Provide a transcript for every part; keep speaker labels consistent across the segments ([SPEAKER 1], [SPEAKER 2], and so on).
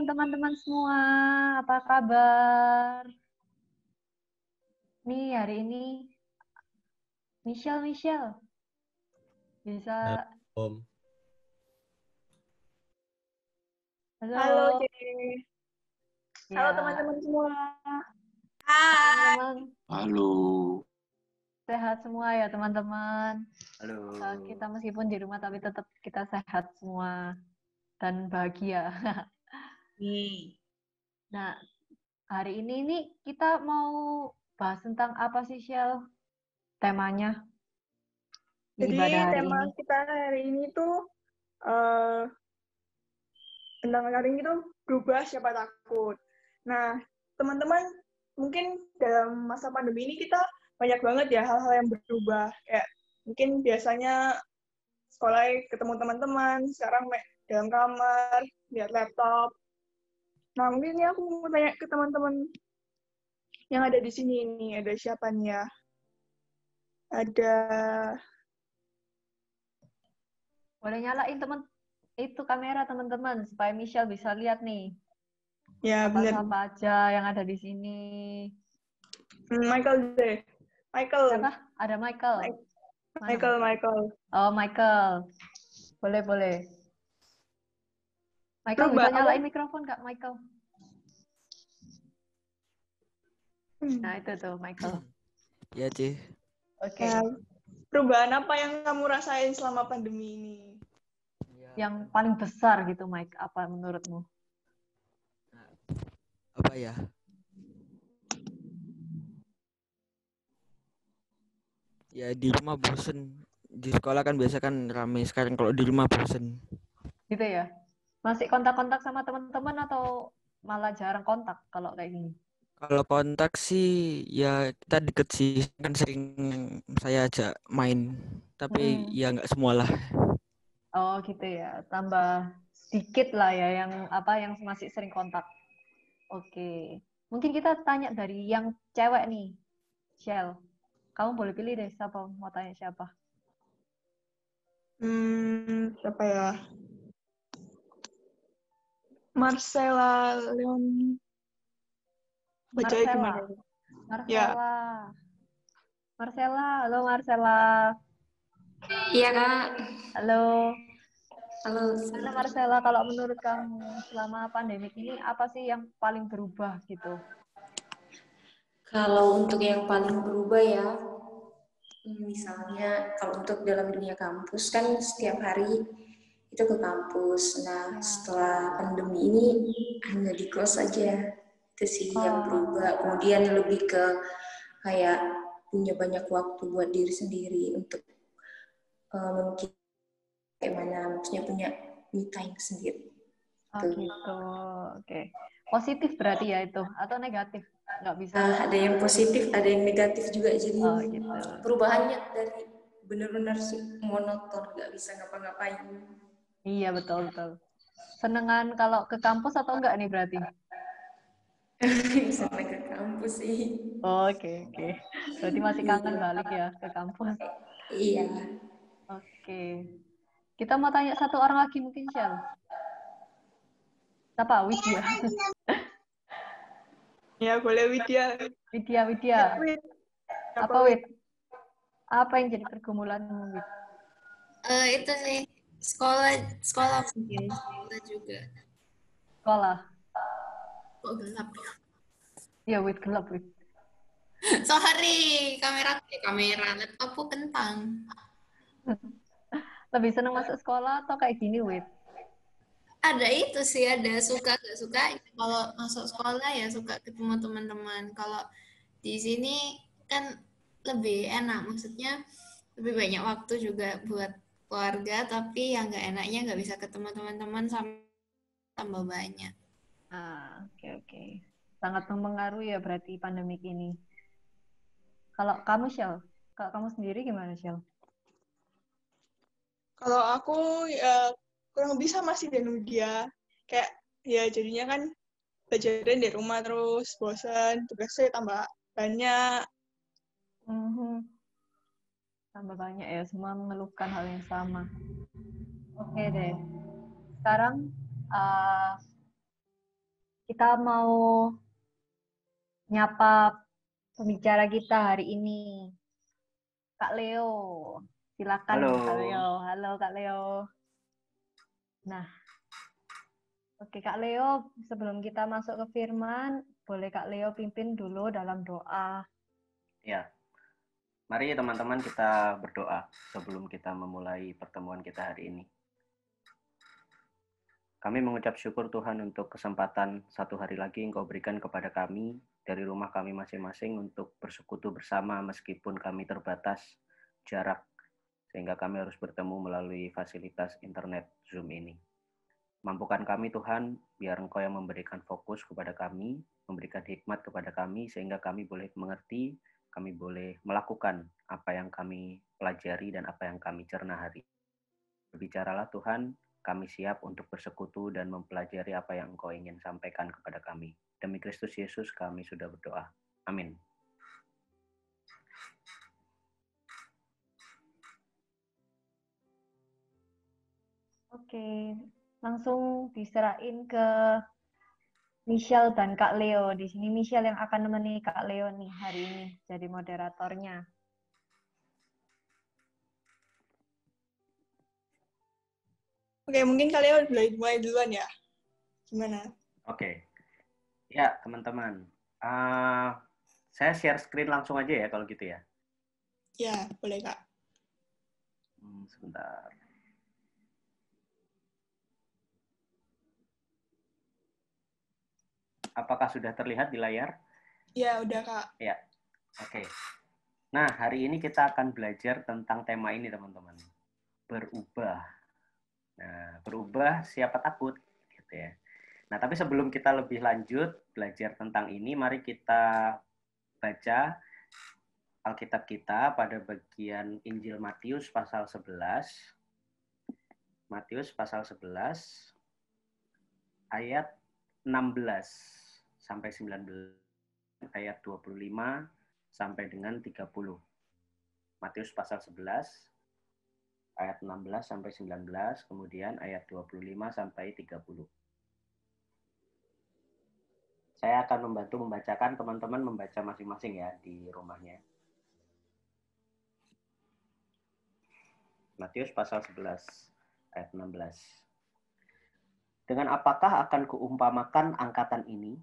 [SPEAKER 1] teman-teman semua, apa kabar? Nih hari ini Michelle bisa.
[SPEAKER 2] Om.
[SPEAKER 3] Halo,
[SPEAKER 1] Halo.
[SPEAKER 3] Cek. Halo
[SPEAKER 1] Ya,
[SPEAKER 3] teman-teman semua.
[SPEAKER 1] teman-teman
[SPEAKER 4] Halo.
[SPEAKER 1] sehat semua ya teman-teman.
[SPEAKER 4] Halo.
[SPEAKER 1] Kita meskipun di rumah tapi tetap kita sehat semua dan bahagia. Nah, hari ini nih kita mau bahas tentang apa sih, Shell? Temanya di
[SPEAKER 3] Jadi
[SPEAKER 1] ibadah hari
[SPEAKER 3] tema
[SPEAKER 1] ini.
[SPEAKER 3] kita hari ini tuh eh tentang hari ini tuh berubah siapa takut. Nah, teman-teman mungkin dalam masa pandemi ini kita banyak banget ya hal-hal yang berubah. Kayak mungkin biasanya sekolah ketemu teman-teman, sekarang dalam kamar, lihat laptop. Nah, mungkin ini aku mau tanya ke teman-teman yang ada di sini ini. Ada siapa nih ya? Ada
[SPEAKER 1] Boleh nyalain itu kamera teman-teman supaya Michelle bisa lihat nih.
[SPEAKER 3] ya benar.
[SPEAKER 1] Siapa aja yang ada di sini.
[SPEAKER 3] Michael deh. Michael.
[SPEAKER 1] Siapa? Ada Michael. Mana
[SPEAKER 3] Michael.
[SPEAKER 1] Oh, Michael. Boleh. Michael
[SPEAKER 3] Berubah,
[SPEAKER 1] bisa nyalain mikrofon nggak, Michael? Nah, itu tuh, Michael.
[SPEAKER 4] Ya, Ci.
[SPEAKER 1] Oke.
[SPEAKER 3] Nah, perubahan apa yang kamu rasain selama pandemi ini?
[SPEAKER 1] Yang paling besar gitu, Mike, apa menurutmu?
[SPEAKER 4] Apa ya? Ya di rumah bosen. Di sekolah kan biasa kan ramai, sekarang kalau di rumah bosen.
[SPEAKER 1] Gitu ya? Masih kontak-kontak sama teman-teman atau malah jarang kontak kalau kayak gini?
[SPEAKER 4] Kalau kontak sih ya kita deket sih, kan sering saya ajak main. Tapi ya nggak semua lah.
[SPEAKER 1] Oh, gitu ya. Tambah sedikit lah ya yang masih sering kontak. Oke. Mungkin kita tanya dari yang cewek nih. Shell. Kamu boleh pilih deh siapa mau tanya siapa.
[SPEAKER 3] Siapa ya? Marcella Leon. Bacanya gimana?
[SPEAKER 1] Marcella. Halo Marcella.
[SPEAKER 5] Iya, Kak.
[SPEAKER 1] Halo.
[SPEAKER 5] Halo.
[SPEAKER 1] Karena Marcella, kalau menurut kamu selama pandemi ini apa sih yang paling berubah gitu?
[SPEAKER 5] Kalau untuk yang paling berubah ya, misalnya kalau untuk dalam dunia kampus kan setiap hari itu ke kampus. Nah, setelah pandemi ini hanya di kos aja. Itu sih yang berubah. Kemudian lebih ke kayak punya banyak waktu buat diri sendiri untuk mungkin kayak mana, maksudnya punya me time sendiri.
[SPEAKER 1] Oh gitu, oke. Positif berarti ya itu, atau negatif? Nggak bisa.
[SPEAKER 5] Ada yang positif, ada yang negatif juga. Jadi
[SPEAKER 1] gitu.
[SPEAKER 5] Perubahannya dari benar-benar sih monoton, nggak bisa ngapa-ngapain.
[SPEAKER 1] Iya, betul. Senengan kalau ke kampus atau enggak nih berarti?
[SPEAKER 5] Senang ke kampus sih.
[SPEAKER 1] Oke. Berarti masih kangen balik ya ke kampus.
[SPEAKER 5] Iya.
[SPEAKER 1] Oke. Kita mau tanya satu orang lagi mungkin, Shell. Siapa? Widya.
[SPEAKER 3] Ya, boleh Widya.
[SPEAKER 1] Widya. Apa, Wid? Apa yang jadi pergumulanmu, Wid?
[SPEAKER 6] Itu sih sekolah mungkin sekolah juga.
[SPEAKER 1] Sekolah.
[SPEAKER 6] Kok gelap ya?
[SPEAKER 1] Iya, Wid, gelap, Wid.
[SPEAKER 6] Sorry, kamera laptopku kentang.
[SPEAKER 1] Lebih senang masuk sekolah atau kayak gini, Wid?
[SPEAKER 6] Ada itu sih, ada suka gak suka. Kalau masuk sekolah ya suka ketemu teman-teman. Kalau di sini kan lebih enak, maksudnya lebih banyak waktu juga buat keluarga, tapi yang nggak enaknya nggak bisa ketemu teman-teman sama tambah banyak.
[SPEAKER 1] Oke. Sangat mempengaruhi ya berarti pandemik ini. Kalau kamu, Shell? Kalau kamu sendiri gimana, Shell?
[SPEAKER 3] Kalau aku ya kurang lebih sama sih dengan dia. Kayak ya jadinya kan belajarin di rumah terus, bosan, tugasnya tambah banyak.
[SPEAKER 1] Tambah banyak ya, semua mengeluhkan hal yang sama. Oke deh. Sekarang kita mau nyapa pembicara kita hari ini, Kak Leo. Silakan
[SPEAKER 2] Halo.
[SPEAKER 1] Kak Leo. Halo Kak Leo. Nah, oke Kak Leo, sebelum kita masuk ke firman, boleh Kak Leo pimpin dulu dalam doa.
[SPEAKER 2] Ya, mari teman-teman kita berdoa sebelum kita memulai pertemuan kita hari ini. Kami mengucap syukur Tuhan untuk kesempatan satu hari lagi Engkau berikan kepada kami dari rumah kami masing-masing untuk bersekutu bersama meskipun kami terbatas jarak sehingga kami harus bertemu melalui fasilitas internet Zoom ini. Mampukan kami Tuhan, biar Engkau yang memberikan fokus kepada kami, memberikan hikmat kepada kami sehingga kami boleh mengerti, kami boleh melakukan apa yang kami pelajari dan apa yang kami cerna hari. Berbicaralah Tuhan, kami siap untuk bersekutu dan mempelajari apa yang Engkau ingin sampaikan kepada kami. Demi Kristus Yesus kami sudah berdoa. Amin.
[SPEAKER 1] Oke, langsung diserahin ke Michelle dan Kak Leo. Di sini Michelle yang akan menemani Kak Leo nih hari ini jadi moderatornya.
[SPEAKER 3] Oke, mungkin kalian boleh mulai duluan ya. Gimana?
[SPEAKER 2] Oke. Ya, teman-teman. Saya share screen langsung aja ya kalau gitu ya.
[SPEAKER 3] Ya, boleh Kak.
[SPEAKER 2] Sebentar. Apakah sudah terlihat di layar?
[SPEAKER 3] Ya, udah Kak.
[SPEAKER 2] Ya, oke. Nah, hari ini kita akan belajar tentang tema ini, teman-teman. Berubah. Nah, berubah siapa takut, gitu ya. Nah, tapi sebelum kita lebih lanjut belajar tentang ini, mari kita baca Alkitab kita pada bagian Injil Matius pasal 11. Matius pasal 11 ayat 16 sampai 19, ayat 25 sampai dengan 30. Matius pasal 11 ayat 16 sampai 19, kemudian ayat 25 sampai 30. Saya akan membantu membacakan, teman-teman membaca masing-masing ya di rumahnya. Matius pasal 11 ayat 16. Dengan apakah akan kuumpamakan angkatan ini?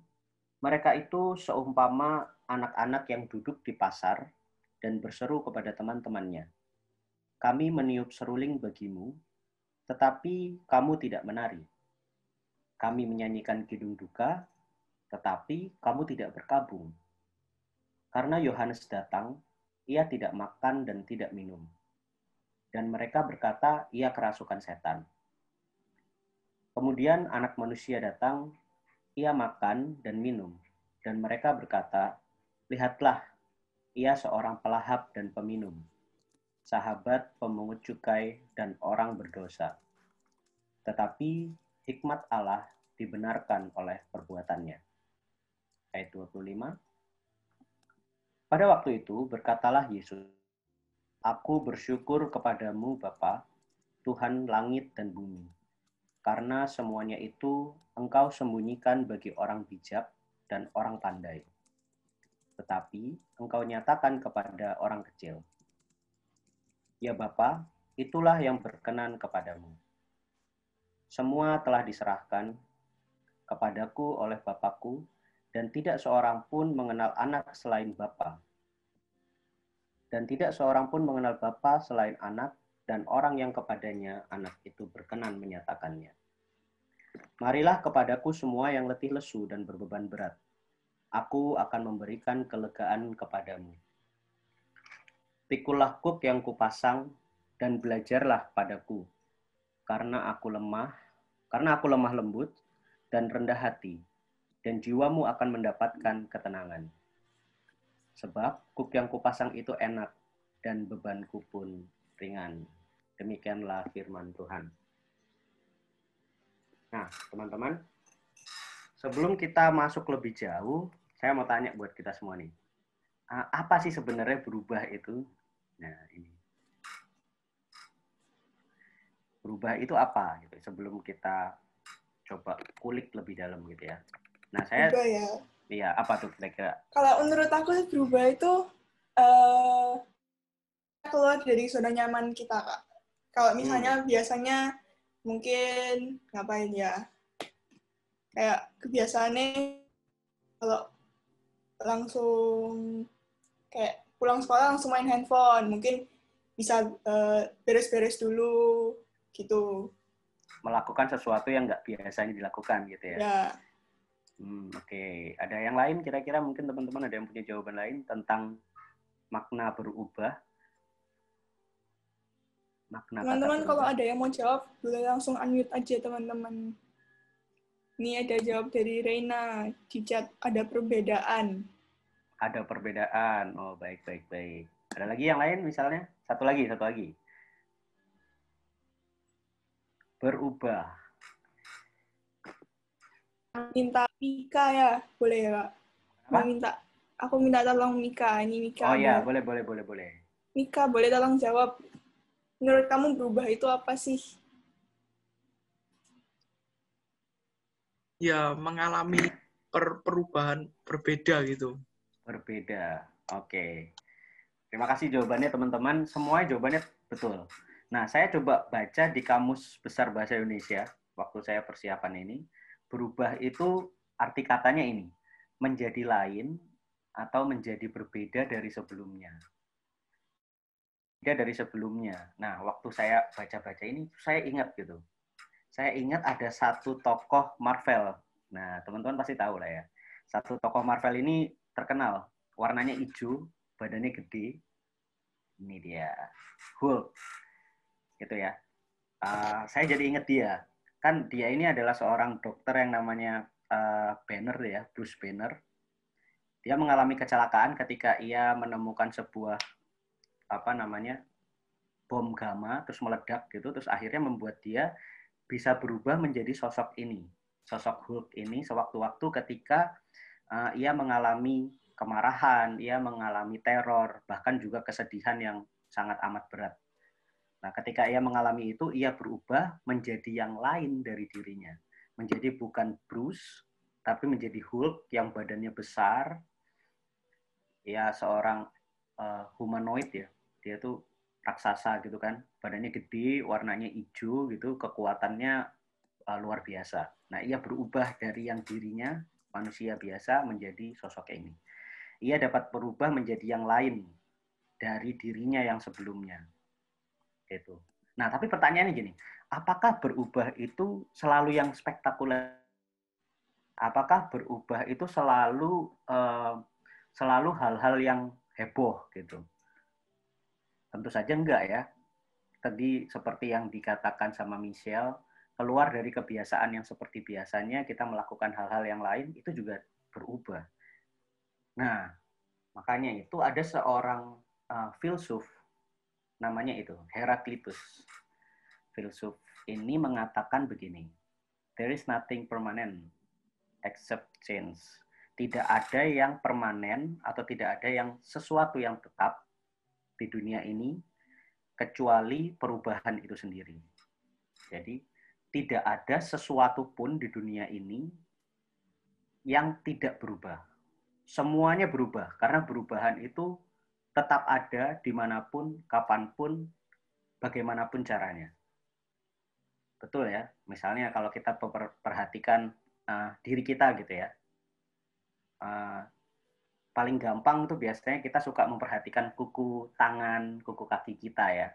[SPEAKER 2] Mereka itu seumpama anak-anak yang duduk di pasar dan berseru kepada teman-temannya. Kami meniup seruling bagimu, tetapi kamu tidak menari. Kami menyanyikan kidung duka, tetapi kamu tidak berkabung. Karena Yohanes datang, ia tidak makan dan tidak minum. Dan mereka berkata, ia kerasukan setan. Kemudian anak manusia datang, ia makan dan minum. Dan mereka berkata, lihatlah, ia seorang pelahap dan peminum, sahabat pemungut cukai dan orang berdosa. Tetapi hikmat Allah dibenarkan oleh perbuatannya. Ayat 25. Pada waktu itu berkatalah Yesus, Aku bersyukur kepadamu Bapa, Tuhan langit dan bumi, karena semuanya itu Engkau sembunyikan bagi orang bijak dan orang pandai. Tetapi Engkau nyatakan kepada orang kecil. Ya Bapa, itulah yang berkenan kepadamu. Semua telah diserahkan kepadaku oleh Bapakku, dan tidak seorang pun mengenal anak selain Bapa. Dan tidak seorang pun mengenal Bapa selain anak, dan orang yang kepadanya anak itu berkenan menyatakannya. Marilah kepadaku semua yang letih lesu dan berbeban berat. Aku akan memberikan kelegaan kepadamu. Pikulah kuk yang kupasang, dan belajarlah padaku, karena aku lemah lembut dan rendah hati, dan jiwamu akan mendapatkan ketenangan. Sebab kuk yang kupasang itu enak, dan bebanku pun ringan. Demikianlah firman Tuhan. Nah, teman-teman, sebelum kita masuk lebih jauh, saya mau tanya buat kita semua nih. Apa sih sebenarnya berubah itu? Nah, ini. Berubah itu apa? Gitu. Sebelum kita coba kulik lebih dalam gitu ya. Nah, saya
[SPEAKER 3] Berubah ya.
[SPEAKER 2] iya, apa tuh kira-kira?
[SPEAKER 3] Kalau menurut aku berubah itu eh keluar dari zona nyaman kita, Kak. Kalau misalnya biasanya mungkin ngapain ya? Kayak kebiasaannya kalau langsung kayak pulang sekolah langsung main handphone, mungkin bisa beres-beres dulu gitu.
[SPEAKER 2] Melakukan sesuatu yang nggak biasanya dilakukan gitu ya.
[SPEAKER 3] Ya,
[SPEAKER 2] Oke. Ada yang lain kira-kira, mungkin teman-teman ada yang punya jawaban lain tentang makna berubah? Makna kata
[SPEAKER 3] teman-teman kalau
[SPEAKER 2] berubah.
[SPEAKER 3] ada yang mau jawab, boleh langsung unmute aja teman-teman. Ini ada jawab dari Reina di chat, ada perbedaan.
[SPEAKER 2] Ada perbedaan. Oh, baik. Ada lagi yang lain misalnya? Satu lagi. Berubah.
[SPEAKER 3] Minta Mika ya, boleh ya, Kak?
[SPEAKER 2] Apa?
[SPEAKER 3] Aku minta tolong Mika. Ini
[SPEAKER 2] Oh
[SPEAKER 3] Mika
[SPEAKER 2] ya,
[SPEAKER 3] ada.
[SPEAKER 2] boleh.
[SPEAKER 3] Mika, boleh tolong jawab. Menurut kamu berubah itu apa sih?
[SPEAKER 7] Ya, mengalami perubahan berbeda gitu.
[SPEAKER 2] Berbeda. Oke. Terima kasih jawabannya teman-teman. Semua jawabannya betul. Nah, saya coba baca di Kamus Besar Bahasa Indonesia waktu saya persiapan ini. Berubah itu arti katanya ini, menjadi lain atau menjadi berbeda dari sebelumnya. Beda dari sebelumnya. Nah, waktu saya baca-baca ini, saya ingat gitu. Saya ingat ada satu tokoh Marvel. Nah, teman-teman pasti tahu lah ya. Satu tokoh Marvel ini terkenal. Warnanya hijau, badannya gede. Ini dia, Hulk. Gitu ya. Saya jadi ingat dia. Kan dia ini adalah seorang dokter yang namanya Banner ya, Bruce Banner. Dia mengalami kecelakaan ketika ia menemukan sebuah bom gamma terus meledak gitu, terus akhirnya membuat dia bisa berubah menjadi sosok ini, sosok Hulk ini sewaktu-waktu ketika ia mengalami kemarahan, ia mengalami teror, bahkan juga kesedihan yang sangat amat berat. Nah, ketika ia mengalami itu, ia berubah menjadi yang lain dari dirinya. Menjadi bukan Bruce, tapi menjadi Hulk yang badannya besar. Ya, seorang humanoid ya. Dia tuh raksasa gitu kan. Badannya gede, warnanya hijau gitu, kekuatannya luar biasa. Nah, ia berubah dari yang dirinya, manusia biasa, menjadi sosok ini. Ia dapat berubah menjadi yang lain dari dirinya yang sebelumnya. Gitu. Nah, tapi pertanyaannya gini, apakah berubah itu selalu yang spektakuler? Apakah berubah itu selalu hal-hal yang heboh gitu? Tentu saja enggak ya. Tadi seperti yang dikatakan sama Michelle, keluar dari kebiasaan yang seperti biasanya kita melakukan hal-hal yang lain itu juga berubah. Nah, makanya itu ada seorang filsuf namanya itu Heraclitus. Filsuf ini mengatakan begini, there is nothing permanent except change. Tidak ada yang permanen atau tidak ada yang sesuatu yang tetap di dunia ini kecuali perubahan itu sendiri. Jadi tidak ada sesuatu pun di dunia ini yang tidak berubah. Semuanya berubah karena perubahan itu tetap ada dimanapun, kapanpun, bagaimanapun caranya. Betul ya. Misalnya kalau kita perhatikan diri kita gitu ya. Paling gampang tuh biasanya kita suka memperhatikan kuku tangan, kuku kaki kita ya.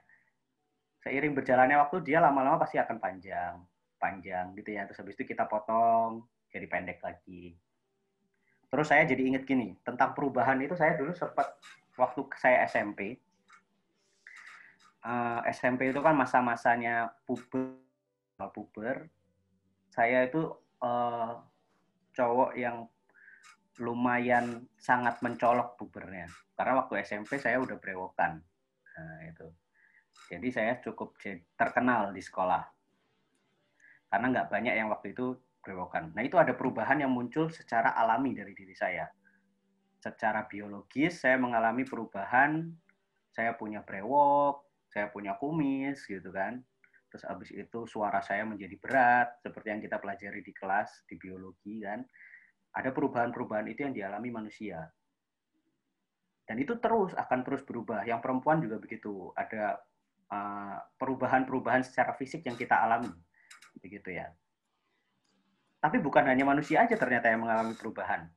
[SPEAKER 2] Seiring berjalannya waktu dia lama-lama pasti akan panjang gitu ya. Terus habis itu kita potong jadi pendek lagi. Terus saya jadi ingat gini, tentang perubahan itu saya dulu sempat waktu saya SMP. SMP itu kan masa-masanya puber. Saya itu cowok yang lumayan sangat mencolok pubernya. Karena waktu SMP saya udah brewokan. Nah, itu. Jadi saya cukup terkenal di sekolah. Karena nggak banyak yang waktu itu brewokan. Nah, itu ada perubahan yang muncul secara alami dari diri saya. Secara biologis saya mengalami perubahan, saya punya brewok, saya punya kumis gitu kan. Terus habis itu suara saya menjadi berat seperti yang kita pelajari di kelas di biologi kan. Ada perubahan-perubahan itu yang dialami manusia. Dan itu akan terus berubah. Yang perempuan juga begitu. Ada perubahan-perubahan secara fisik yang kita alami. Begitu ya. Tapi bukan hanya manusia aja ternyata yang mengalami perubahan.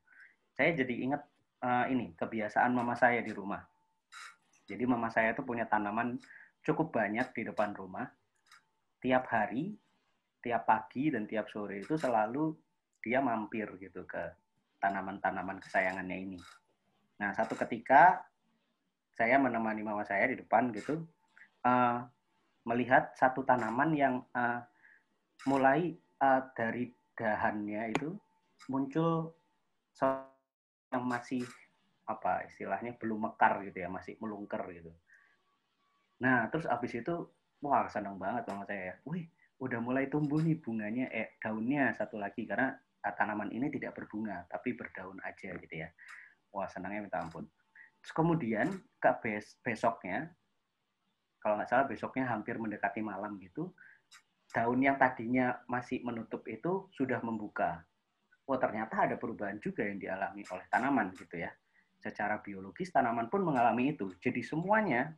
[SPEAKER 2] Saya jadi ingat ini kebiasaan mama saya di rumah. Jadi mama saya itu punya tanaman cukup banyak di depan rumah. Tiap hari, tiap pagi dan tiap sore itu selalu dia mampir gitu ke tanaman-tanaman kesayangannya ini. Nah, satu ketika saya menemani mama saya di depan gitu, melihat satu tanaman yang mulai dari dahannya itu muncul yang masih apa istilahnya belum mekar gitu ya, masih melungker gitu. Nah, terus abis itu wah senang banget sama saya. Wih, udah mulai tumbuh nih bunganya, daunnya satu lagi karena tanaman ini tidak berbunga tapi berdaun aja gitu ya. Wah senangnya minta ampun. Terus kemudian besoknya, kalau nggak salah besoknya hampir mendekati malam gitu, daun yang tadinya masih menutup itu sudah membuka. Oh ternyata ada perubahan juga yang dialami oleh tanaman gitu ya. Secara biologis tanaman pun mengalami itu. Jadi semuanya,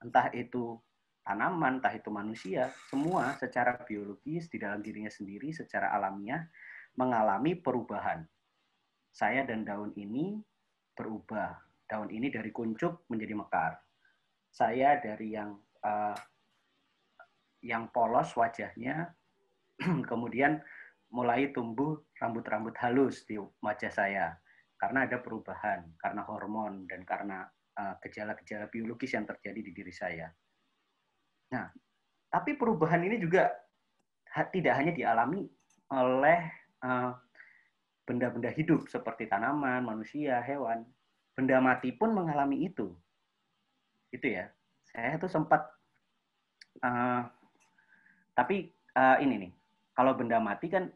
[SPEAKER 2] entah itu tanaman, entah itu manusia, semua secara biologis di dalam dirinya sendiri, secara alamiah mengalami perubahan. Saya dan daun ini berubah. Daun ini dari kuncup menjadi mekar. Saya dari yang polos wajahnya, kemudian mulai tumbuh rambut-rambut halus di wajah saya karena ada perubahan, karena hormon dan karena gejala-gejala biologis yang terjadi di diri saya. Nah, tapi perubahan ini juga tidak hanya dialami oleh benda-benda hidup seperti tanaman, manusia, hewan. Benda mati pun mengalami itu. Itu ya. Saya tuh sempat tapi ini nih, kalau benda mati kan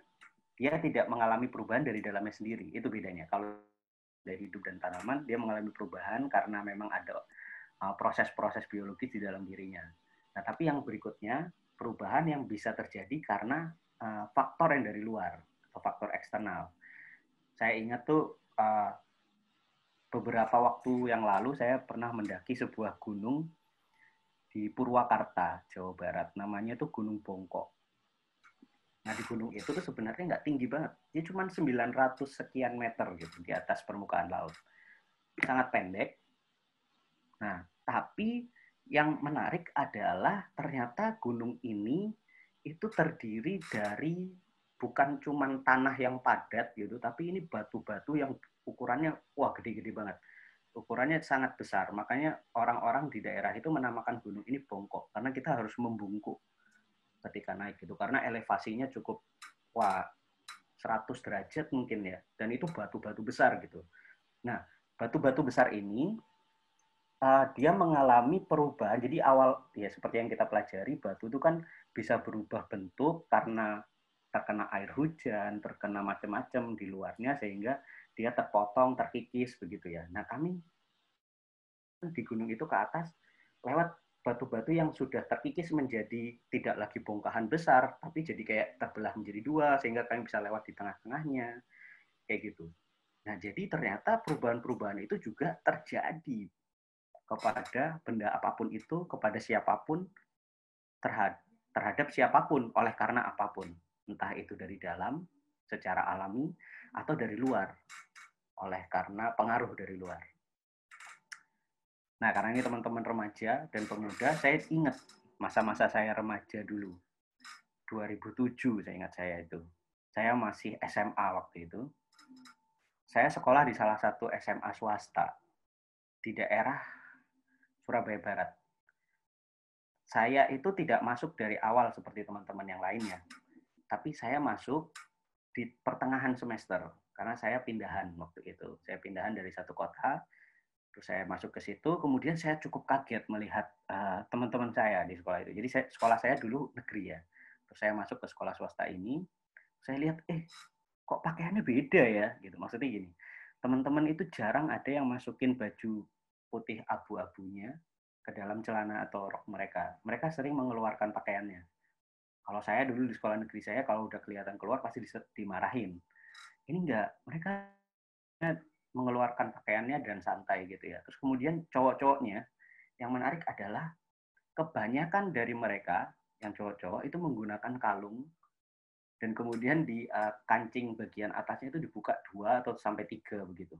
[SPEAKER 2] dia tidak mengalami perubahan dari dalamnya sendiri. Itu bedanya. Kalau dari hidup dan tanaman, dia mengalami perubahan karena memang ada proses-proses biologis di dalam dirinya. Nah, tapi yang berikutnya, perubahan yang bisa terjadi karena faktor yang dari luar, atau faktor eksternal. Saya ingat tuh beberapa waktu yang lalu, saya pernah mendaki sebuah gunung di Purwakarta, Jawa Barat. Namanya tuh Gunung Bongkok. Nah, di gunung itu tuh sebenarnya nggak tinggi banget. Dia cuma 900 sekian meter gitu di atas permukaan laut. Sangat pendek. Nah, tapi yang menarik adalah ternyata gunung ini itu terdiri dari bukan cuma tanah yang padat gitu, tapi ini batu-batu yang ukurannya wah gede-gede banget. Ukurannya sangat besar. Makanya orang-orang di daerah itu menamakan gunung ini bongkok karena kita harus membungkuk ketika naik gitu karena elevasinya cukup wah 100 derajat mungkin ya dan itu batu-batu besar gitu. Nah, batu-batu besar ini dia mengalami perubahan. Jadi awal ya seperti yang kita pelajari batu itu kan bisa berubah bentuk karena terkena air hujan, terkena macam-macam di luarnya sehingga dia terpotong, terkikis begitu ya. Nah, kami di gunung itu ke atas lewat batu-batu yang sudah terkikis menjadi tidak lagi bongkahan besar, tapi jadi kayak terbelah menjadi dua, sehingga kami bisa lewat di tengah-tengahnya, kayak gitu. Nah, jadi ternyata perubahan-perubahan itu juga terjadi kepada benda apapun itu, kepada siapapun, terhadap siapapun, oleh karena apapun. Entah itu dari dalam, secara alami, atau dari luar, oleh karena pengaruh dari luar. Nah, karena ini teman-teman remaja dan pemuda, saya ingat masa-masa saya remaja dulu. 2007 saya ingat saya itu. Saya masih SMA waktu itu. Saya sekolah di salah satu SMA swasta di daerah Surabaya Barat. Saya itu tidak masuk dari awal seperti teman-teman yang lainnya. Tapi saya masuk di pertengahan semester karena saya pindahan waktu itu. Saya pindahan dari satu kota. Terus saya masuk ke situ, kemudian saya cukup kaget melihat teman-teman saya di sekolah itu. Jadi sekolah saya dulu negeri ya. Terus saya masuk ke sekolah swasta ini, saya lihat, kok pakaiannya beda ya? Gitu. Maksudnya gini, teman-teman itu jarang ada yang masukin baju putih abu-abunya ke dalam celana atau rok mereka. Mereka sering mengeluarkan pakaiannya. Kalau saya dulu di sekolah negeri saya, kalau udah kelihatan keluar pasti dimarahin. ini enggak, mereka mengeluarkan pakaiannya dan santai gitu ya. Terus kemudian cowok-cowoknya, yang menarik adalah kebanyakan dari mereka yang cowok-cowok itu menggunakan kalung, dan kemudian di kancing bagian atasnya itu dibuka 2 atau sampai 3 begitu.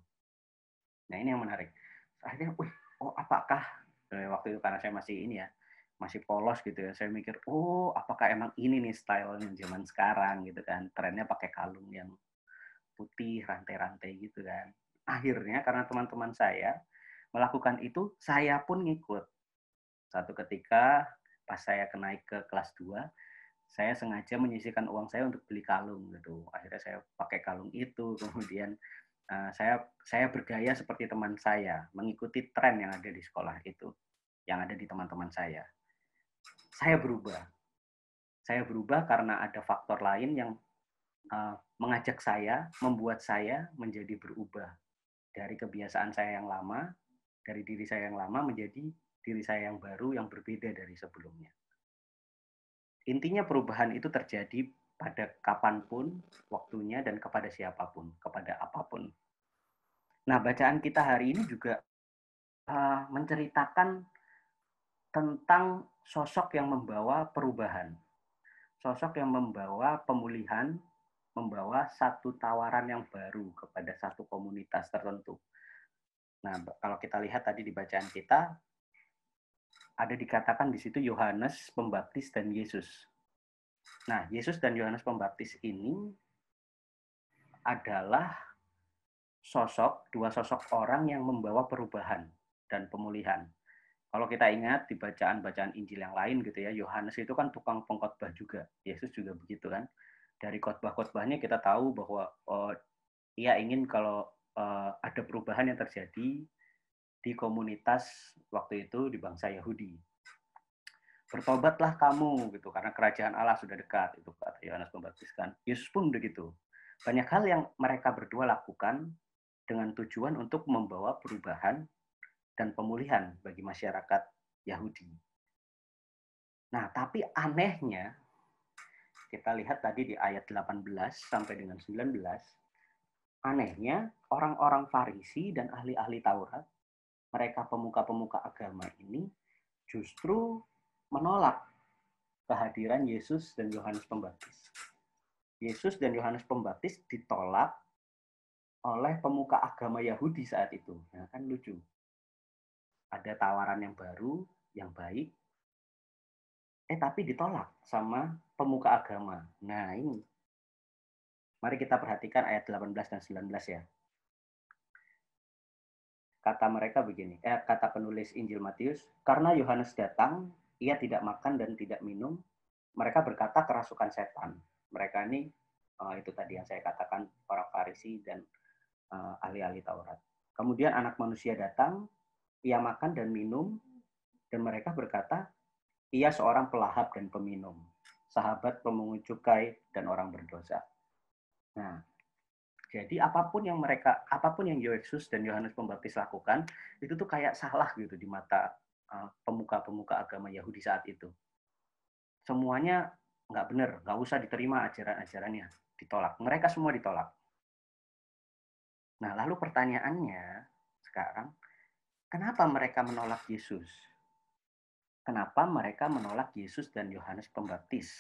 [SPEAKER 2] Nah ini yang menarik. Akhirnya, oh apakah waktu itu karena saya masih ini ya, masih polos gitu ya, saya mikir, oh apakah emang ini nih style-nya zaman sekarang gitu kan, trennya pakai kalung yang putih rantai-rantai gitu kan. Akhirnya karena teman-teman saya melakukan itu, saya pun ngikut. Satu ketika pas saya naik ke kelas 2, saya sengaja menyisihkan uang saya untuk beli kalung gitu. Akhirnya saya pakai kalung itu, kemudian saya bergaya seperti teman saya, mengikuti tren yang ada di sekolah itu, yang ada di teman-teman saya. Saya berubah karena ada faktor lain yang mengajak saya, membuat saya menjadi berubah dari kebiasaan saya yang lama, dari diri saya yang lama menjadi diri saya yang baru yang berbeda dari sebelumnya. Intinya perubahan itu terjadi pada kapanpun, waktunya, dan kepada siapapun, kepada apapun. Nah, bacaan kita hari ini juga menceritakan tentang sosok yang membawa perubahan. Sosok yang membawa pemulihan, membawa satu tawaran yang baru kepada satu komunitas tertentu. Nah, kalau kita lihat tadi di bacaan kita, ada dikatakan di situ Yohanes Pembaptis dan Yesus. Nah, Yesus dan Yohanes Pembaptis ini adalah dua sosok orang yang membawa perubahan dan pemulihan. Kalau kita ingat di bacaan-bacaan Injil yang lain gitu ya, Yohanes itu kan tukang pengkhotbah juga. Yesus juga begitu kan. Dari khotbah-khotbahnya kita tahu bahwa ia ingin kalau ada perubahan yang terjadi di komunitas waktu itu di bangsa Yahudi. Bertobatlah kamu gitu karena kerajaan Allah sudah dekat, itu kata Yohanes Pembaptis kan. Yesus pun begitu. Banyak hal yang mereka berdua lakukan dengan tujuan untuk membawa perubahan dan pemulihan bagi masyarakat Yahudi. Nah, tapi anehnya, kita lihat tadi di ayat 18 sampai dengan 19, anehnya orang-orang Farisi dan ahli-ahli Taurat, mereka pemuka-pemuka agama ini justru menolak kehadiran Yesus dan Yohanes Pembaptis. Yesus dan Yohanes Pembaptis ditolak oleh pemuka agama Yahudi saat itu. Nah, kan lucu. Ada tawaran yang baru, yang baik, tapi ditolak sama pemuka agama. Nah, ini. Mari kita perhatikan ayat 18 dan 19 ya. Kata mereka begini, kata penulis Injil Matius, karena Yohanes datang, ia tidak makan dan tidak minum, mereka berkata kerasukan setan. Mereka ini, itu tadi yang saya katakan, orang Farisi dan ahli-ahli Taurat. Kemudian anak manusia datang, ia makan dan minum, dan mereka berkata, ia seorang pelahap dan peminum, sahabat pemungut cukai dan orang berdosa. Nah, jadi apapun yang Yesus dan Yohanes Pembaptis lakukan, itu tuh kayak salah gitu di mata pemuka-pemuka agama Yahudi saat itu. Semuanya nggak benar, nggak usah diterima ajaran-ajarannya, ditolak. Mereka semua ditolak. Nah, lalu pertanyaannya sekarang, kenapa mereka menolak Yesus? Kenapa mereka menolak Yesus dan Yohanes Pembaptis?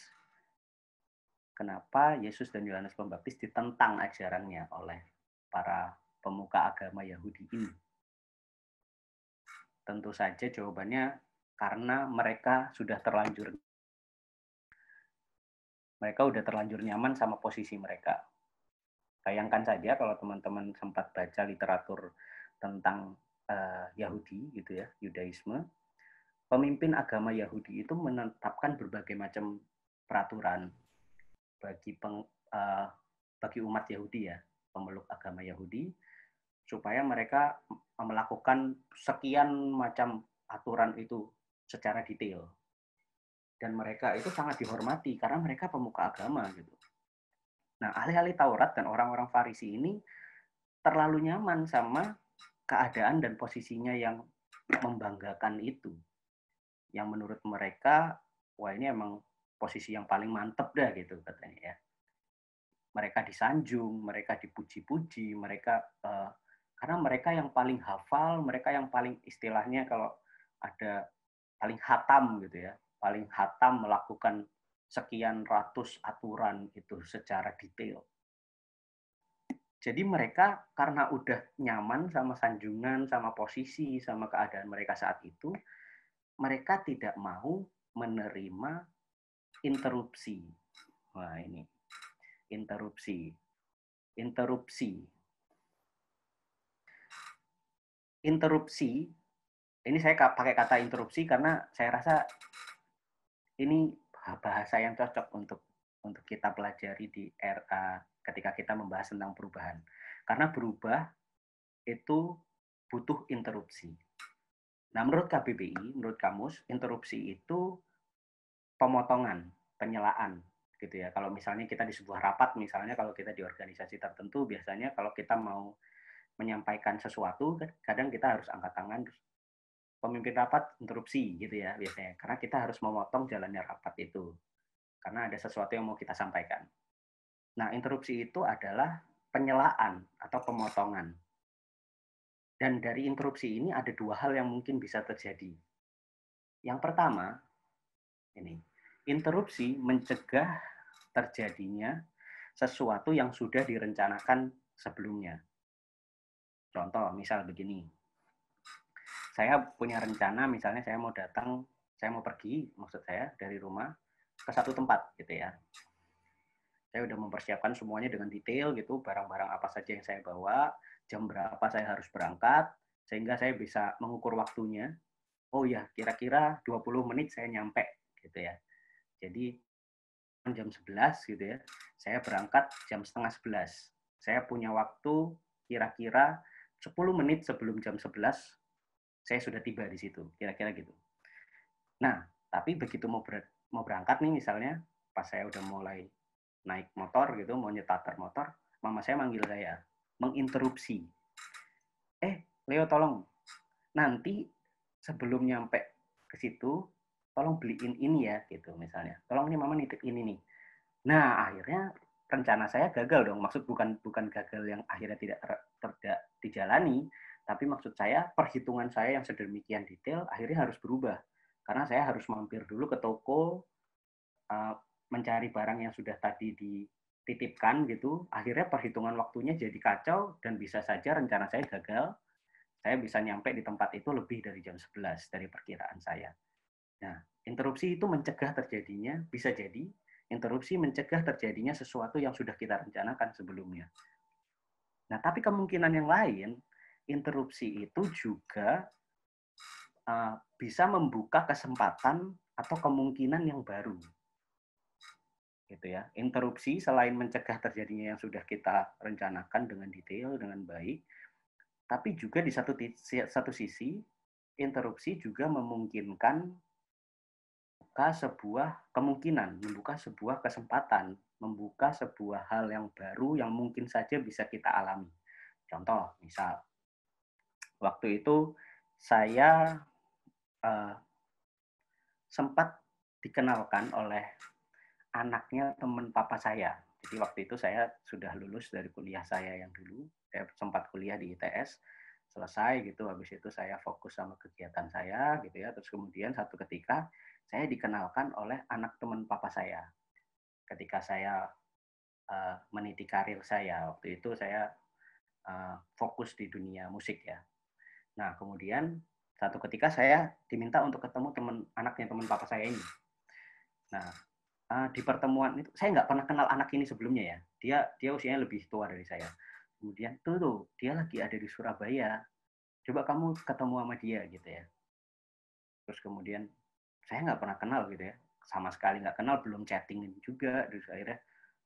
[SPEAKER 2] Kenapa Yesus dan Yohanes Pembaptis ditentang ajarannya oleh para pemuka agama Yahudi ini? Tentu saja jawabannya karena mereka sudah terlanjur nyaman sama posisi mereka. Bayangkan saja kalau teman-teman sempat baca literatur tentang Yahudi gitu ya, Yudaisme, pemimpin agama Yahudi itu menetapkan berbagai macam peraturan bagi umat Yahudi ya, pemeluk agama Yahudi, supaya mereka melakukan sekian macam aturan itu secara detail. Dan mereka itu sangat dihormati karena mereka pemuka agama gitu. Nah, ahli-ahli Taurat dan orang-orang Farisi ini terlalu nyaman sama keadaan dan posisinya yang membanggakan itu. Yang menurut mereka, wah ini emang posisi yang paling mantep dah gitu katanya ya. mereka disanjung, mereka dipuji-puji, mereka karena mereka yang paling hafal, mereka yang paling istilahnya kalau ada paling hatam gitu ya, paling hatam melakukan sekian ratus aturan itu secara detail. Jadi mereka karena udah nyaman sama sanjungan, sama posisi, sama keadaan mereka saat itu, mereka tidak mau menerima interupsi. Wah ini, interupsi. Interupsi, ini saya pakai kata interupsi karena saya rasa ini bahasa yang cocok untuk kita pelajari di RA ketika kita membahas tentang perubahan. Karena berubah itu butuh interupsi. Nah, menurut KBBI, menurut kamus, interupsi itu pemotongan, penyelaan, gitu ya. Kalau misalnya kita di sebuah rapat, misalnya kalau kita di organisasi tertentu, biasanya kalau kita mau menyampaikan sesuatu, kadang kita harus angkat tangan, pemimpin rapat interupsi, gitu ya, biasanya. Karena kita harus memotong jalannya rapat itu. Karena ada sesuatu yang mau kita sampaikan. Nah, interupsi itu adalah penyelaan atau pemotongan. Dan dari interupsi ini ada dua hal yang mungkin bisa terjadi. Yang pertama, ini, interupsi mencegah terjadinya sesuatu yang sudah direncanakan sebelumnya. Contoh, misal begini. Saya punya rencana, misalnya saya mau datang, saya mau pergi, maksud saya, dari rumah ke satu tempat, gitu ya. Saya udah mempersiapkan semuanya dengan detail gitu, barang-barang apa saja yang saya bawa, jam berapa saya harus berangkat, sehingga saya bisa mengukur waktunya. Oh ya, kira-kira 20 menit saya nyampe gitu ya. Jadi jam 11 gitu ya, saya berangkat jam setengah 11. Saya punya waktu kira-kira 10 menit sebelum jam 11, saya sudah tiba di situ, kira-kira gitu. Nah, tapi begitu mau berangkat nih misalnya, pas saya udah mulai naik motor gitu, mau nyetater motor, mama saya manggil saya, menginterupsi. Leo tolong, nanti sebelum nyampe ke situ, tolong beliin ini ya, gitu misalnya. Tolong nih mama nitip ini nih. Nah, akhirnya rencana saya gagal dong. Maksud bukan gagal yang akhirnya tidak dijalani, tapi maksud saya perhitungan saya yang sedemikian detail akhirnya harus berubah. Karena saya harus mampir dulu ke toko, mencari barang yang sudah tadi dititipkan gitu, akhirnya perhitungan waktunya jadi kacau dan bisa saja rencana saya gagal. Saya bisa nyampe di tempat itu lebih dari jam 11 dari perkiraan saya. Nah, interupsi itu mencegah terjadinya, bisa jadi interupsi mencegah terjadinya sesuatu yang sudah kita rencanakan sebelumnya. Nah, tapi kemungkinan yang lain, interupsi itu juga bisa membuka kesempatan atau kemungkinan yang baru. Gitu ya. Interupsi selain mencegah terjadinya yang sudah kita rencanakan dengan detail, dengan baik, tapi juga di satu sisi, interupsi juga memungkinkan membuka sebuah kemungkinan, membuka sebuah kesempatan, membuka sebuah hal yang baru yang mungkin saja bisa kita alami. Contoh, misal, waktu itu saya sempat dikenalkan oleh anaknya teman papa saya. Jadi waktu itu saya sudah lulus dari kuliah saya yang dulu. Saya sempat kuliah di ITS, selesai gitu. Habis itu saya fokus sama kegiatan saya gitu ya. Terus kemudian satu ketika saya dikenalkan oleh anak teman papa saya. Ketika saya meniti karir saya, waktu itu saya fokus di dunia musik ya. Nah kemudian satu ketika saya diminta untuk ketemu anaknya teman papa saya ini. Nah di pertemuan itu saya nggak pernah kenal anak ini sebelumnya ya. Dia usianya lebih tua dari saya. Kemudian tuh dia lagi ada di Surabaya. Coba kamu ketemu sama dia gitu ya. Terus kemudian saya nggak pernah kenal gitu ya. Sama sekali nggak kenal, belum chattingin juga. Terus akhirnya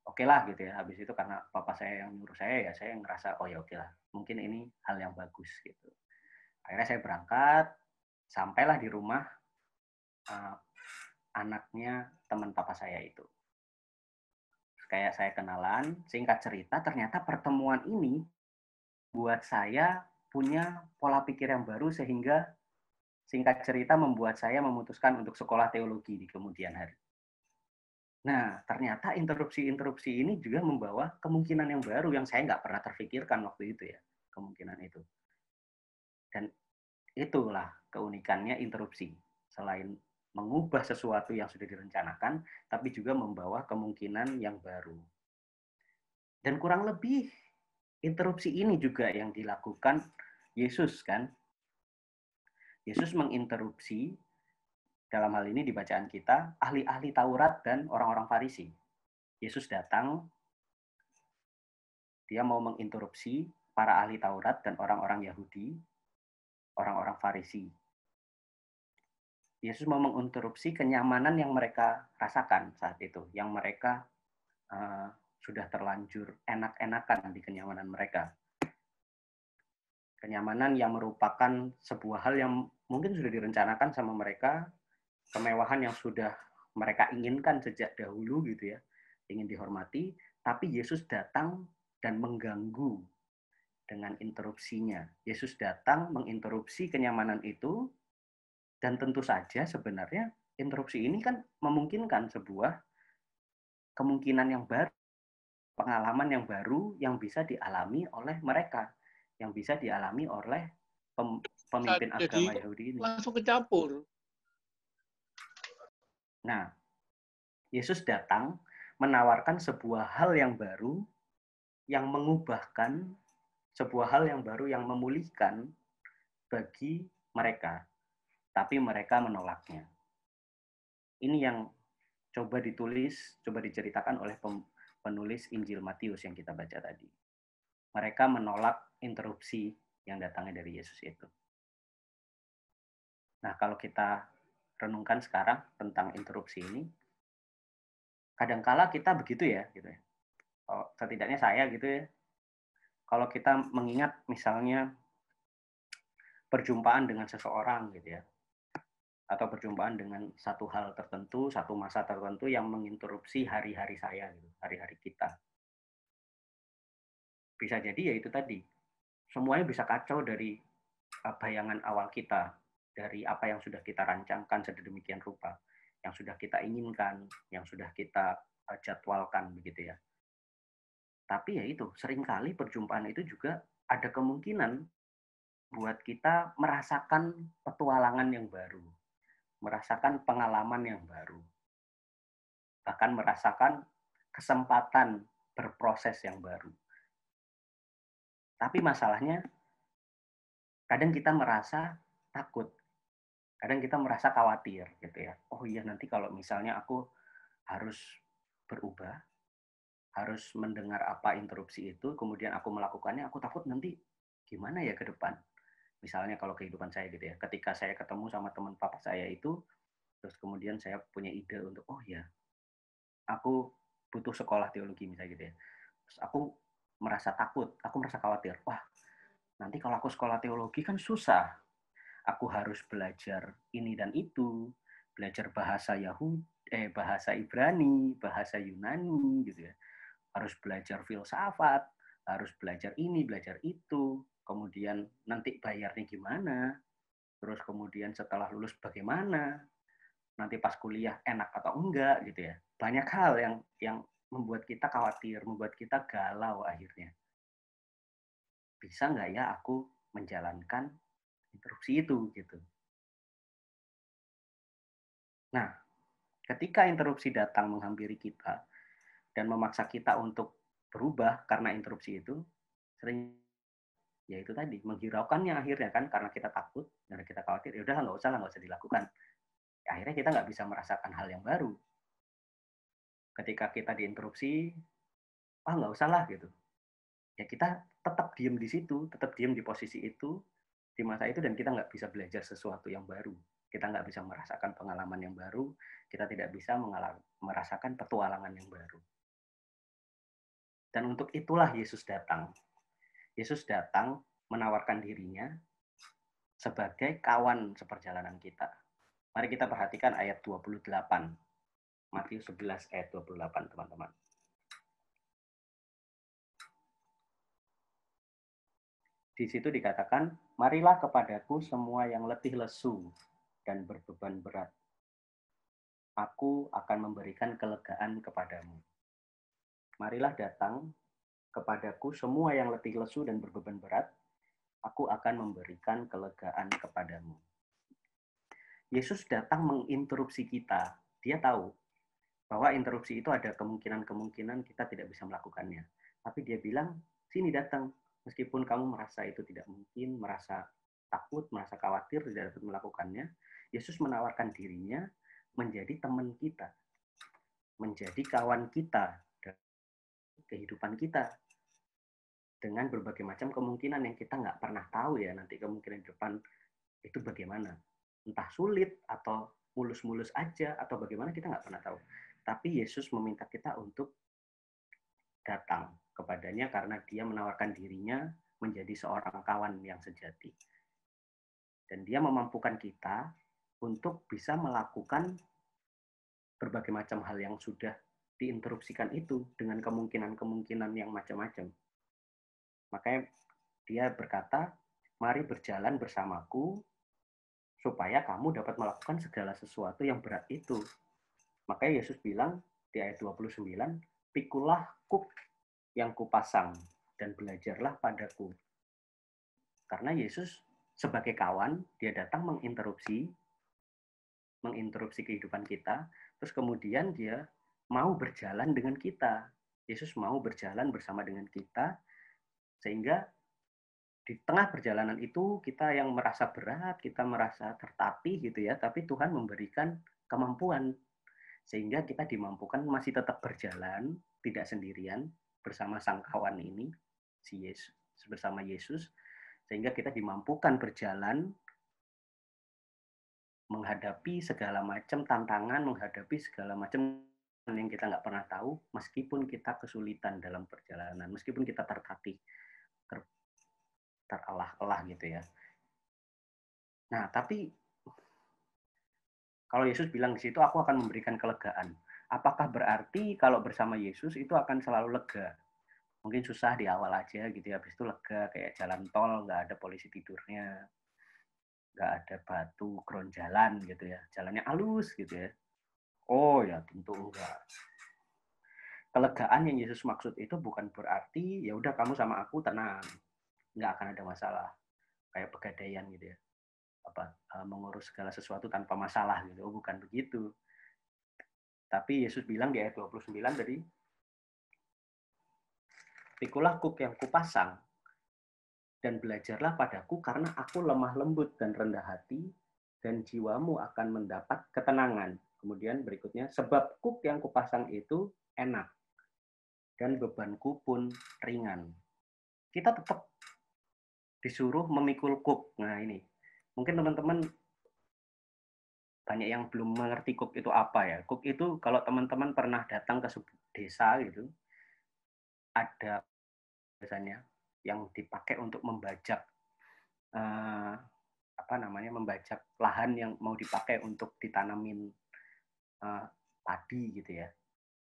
[SPEAKER 2] oke lah gitu ya. Habis itu karena papa saya yang nyuruh saya ya saya ngerasa oh ya oke lah. Mungkin ini hal yang bagus gitu. Akhirnya saya berangkat, sampailah di rumah anaknya teman papa saya itu. Kayak saya kenalan, singkat cerita ternyata pertemuan ini buat saya punya pola pikir yang baru sehingga singkat cerita membuat saya memutuskan untuk sekolah teologi di kemudian hari. Nah, ternyata interupsi-interupsi ini juga membawa kemungkinan yang baru yang saya nggak pernah terfikirkan waktu itu ya, kemungkinan itu. Dan itulah keunikannya interupsi. Selain mengubah sesuatu yang sudah direncanakan, tapi juga membawa kemungkinan yang baru. Dan kurang lebih interupsi ini juga yang dilakukan Yesus kan. Yesus menginterupsi, dalam hal ini di bacaan kita, ahli-ahli Taurat dan orang-orang Farisi. Yesus datang, dia mau menginterupsi para ahli Taurat dan orang-orang Yahudi, orang-orang Farisi. Yesus mau menginterupsi kenyamanan yang mereka rasakan saat itu, yang mereka sudah terlanjur enak-enakan di kenyamanan mereka. Kenyamanan yang merupakan sebuah hal yang mungkin sudah direncanakan sama mereka, kemewahan yang sudah mereka inginkan sejak dahulu gitu ya, ingin dihormati, tapi Yesus datang dan mengganggu dengan interupsinya. Yesus datang menginterupsi kenyamanan itu, dan tentu saja sebenarnya interupsi ini kan memungkinkan sebuah kemungkinan yang baru, pengalaman yang baru yang bisa dialami oleh mereka, yang bisa dialami oleh pemimpin agama Yahudi ini.
[SPEAKER 8] Langsung kecampur.
[SPEAKER 2] Nah, Yesus datang menawarkan sebuah hal yang baru, yang mengubahkan sebuah hal yang baru, yang memulihkan bagi mereka. Tapi mereka menolaknya. Ini yang coba ditulis, coba diceritakan oleh penulis Injil Matius yang kita baca tadi. Mereka menolak interupsi yang datangnya dari Yesus itu. Nah, kalau kita renungkan sekarang tentang interupsi ini, kadangkala kita begitu ya, gitu ya. Oh, setidaknya saya gitu ya. Kalau kita mengingat misalnya perjumpaan dengan seseorang gitu ya, atau perjumpaan dengan satu hal tertentu, satu masa tertentu yang menginterupsi hari-hari saya, gitu, hari-hari kita. Bisa jadi ya itu tadi, semuanya bisa kacau dari bayangan awal kita, dari apa yang sudah kita rancangkan sedemikian rupa, yang sudah kita inginkan, yang sudah kita jadwalkan begitu ya. Tapi ya itu, seringkali perjumpaan itu juga ada kemungkinan buat kita merasakan petualangan yang baru, merasakan pengalaman yang baru, bahkan merasakan kesempatan berproses yang baru. Tapi masalahnya, kadang kita merasa takut, kadang kita merasa khawatir gitu ya. Oh iya, nanti kalau misalnya aku harus berubah, harus mendengar apa interupsi itu, kemudian aku melakukannya, aku takut nanti gimana ya ke depan. Misalnya kalau kehidupan saya gitu ya, ketika saya ketemu sama teman papa saya itu, terus kemudian saya punya ide untuk, oh ya, aku butuh sekolah teologi misalnya gitu ya. Terus aku merasa takut, aku merasa khawatir. Wah, nanti kalau aku sekolah teologi kan susah. Aku harus belajar ini dan itu, belajar bahasa bahasa Ibrani, bahasa Yunani gitu ya. Harus belajar filsafat, harus belajar ini, belajar itu. Kemudian nanti bayarnya gimana? Terus kemudian setelah lulus bagaimana? Nanti pas kuliah enak atau enggak gitu ya. Banyak hal yang membuat kita khawatir, membuat kita galau akhirnya. Bisa nggak ya aku menjalankan interupsi itu gitu. Nah, ketika interupsi datang menghampiri kita dan memaksa kita untuk berubah karena interupsi itu, sering ya itu tadi menghiraukannya akhirnya kan, karena kita takut, karena kita khawatir, ya udah nggak usah dilakukan. Akhirnya kita nggak bisa merasakan hal yang baru. Ketika kita diinterupsi, nggak usah lah gitu. Ya kita tetap diem di situ, tetap diem di posisi itu, di masa itu, dan kita nggak bisa belajar sesuatu yang baru. Kita nggak bisa merasakan pengalaman yang baru, kita tidak bisa merasakan petualangan yang baru. Dan untuk itulah Yesus datang. Yesus datang menawarkan dirinya sebagai kawan seperjalanan kita. Mari kita perhatikan ayat 28. Matius 11 ayat 28, teman-teman. Di situ dikatakan, marilah kepadaku semua yang letih lesu dan berbeban berat. aku akan memberikan kelegaan kepadamu. Marilah datang kepadaku semua yang letih lesu dan berbeban berat, aku akan memberikan kelegaan kepadamu. Yesus datang menginterupsi kita. Dia tahu bahwa interupsi itu ada kemungkinan-kemungkinan kita tidak bisa melakukannya. Tapi dia bilang, sini datang. Meskipun kamu merasa itu tidak mungkin, merasa takut, merasa khawatir, tidak dapat melakukannya, Yesus menawarkan dirinya menjadi teman kita, menjadi kawan kita, kehidupan kita, dengan berbagai macam kemungkinan yang kita nggak pernah tahu ya, nanti kemungkinan di depan itu bagaimana. Entah sulit, atau mulus-mulus aja, atau bagaimana kita nggak pernah tahu. Tapi Yesus meminta kita untuk datang kepadanya karena dia menawarkan dirinya menjadi seorang kawan yang sejati. Dan dia memampukan kita untuk bisa melakukan berbagai macam hal yang sudah diinterupsikan itu dengan kemungkinan-kemungkinan yang macam-macam. Makanya dia berkata, mari berjalan bersamaku supaya kamu dapat melakukan segala sesuatu yang berat itu. Makanya Yesus bilang di ayat 29, pikulah kuk yang kupasang dan belajarlah padaku. Karena Yesus sebagai kawan, dia datang menginterupsi kehidupan kita, terus kemudian dia mau berjalan dengan kita. Yesus mau berjalan bersama dengan kita, sehingga di tengah perjalanan itu kita yang merasa berat, kita merasa tertatih gitu ya, tapi Tuhan memberikan kemampuan sehingga kita dimampukan masih tetap berjalan, tidak sendirian bersama sang kawan ini, si Yesus, bersama Yesus, sehingga kita dimampukan berjalan menghadapi segala macam tantangan, menghadapi segala macam yang kita nggak pernah tahu, meskipun kita kesulitan dalam perjalanan, meskipun kita tertatih, terolah-olah gitu ya. Nah, tapi kalau Yesus bilang di situ, aku akan memberikan kelegaan. Apakah berarti kalau bersama Yesus itu akan selalu lega? Mungkin susah di awal aja gitu ya, habis itu lega, kayak jalan tol, nggak ada polisi tidurnya, nggak ada batu ground jalan gitu ya, jalannya halus gitu ya. Oh ya, tentu enggak. Kelegaan yang Yesus maksud itu bukan berarti ya udah kamu sama aku tenang, nggak akan ada masalah, kayak pegadaian gitu ya, mengurus segala sesuatu tanpa masalah gitu. Oh, bukan begitu. Tapi Yesus bilang di ayat 29 tadi, pikulah kuk yang kupasang dan belajarlah padaku karena aku lemah lembut dan rendah hati dan jiwamu akan mendapat ketenangan. Kemudian berikutnya, sebab kuk yang kupasang itu enak dan bebanku pun ringan. Kita tetap disuruh memikul kuk. Nah ini, mungkin teman-teman banyak yang belum mengerti kuk itu apa ya. Kuk itu kalau teman-teman pernah datang ke sebuah desa gitu, ada biasanya yang dipakai untuk membajak membajak lahan yang mau dipakai untuk ditanamin padi gitu ya.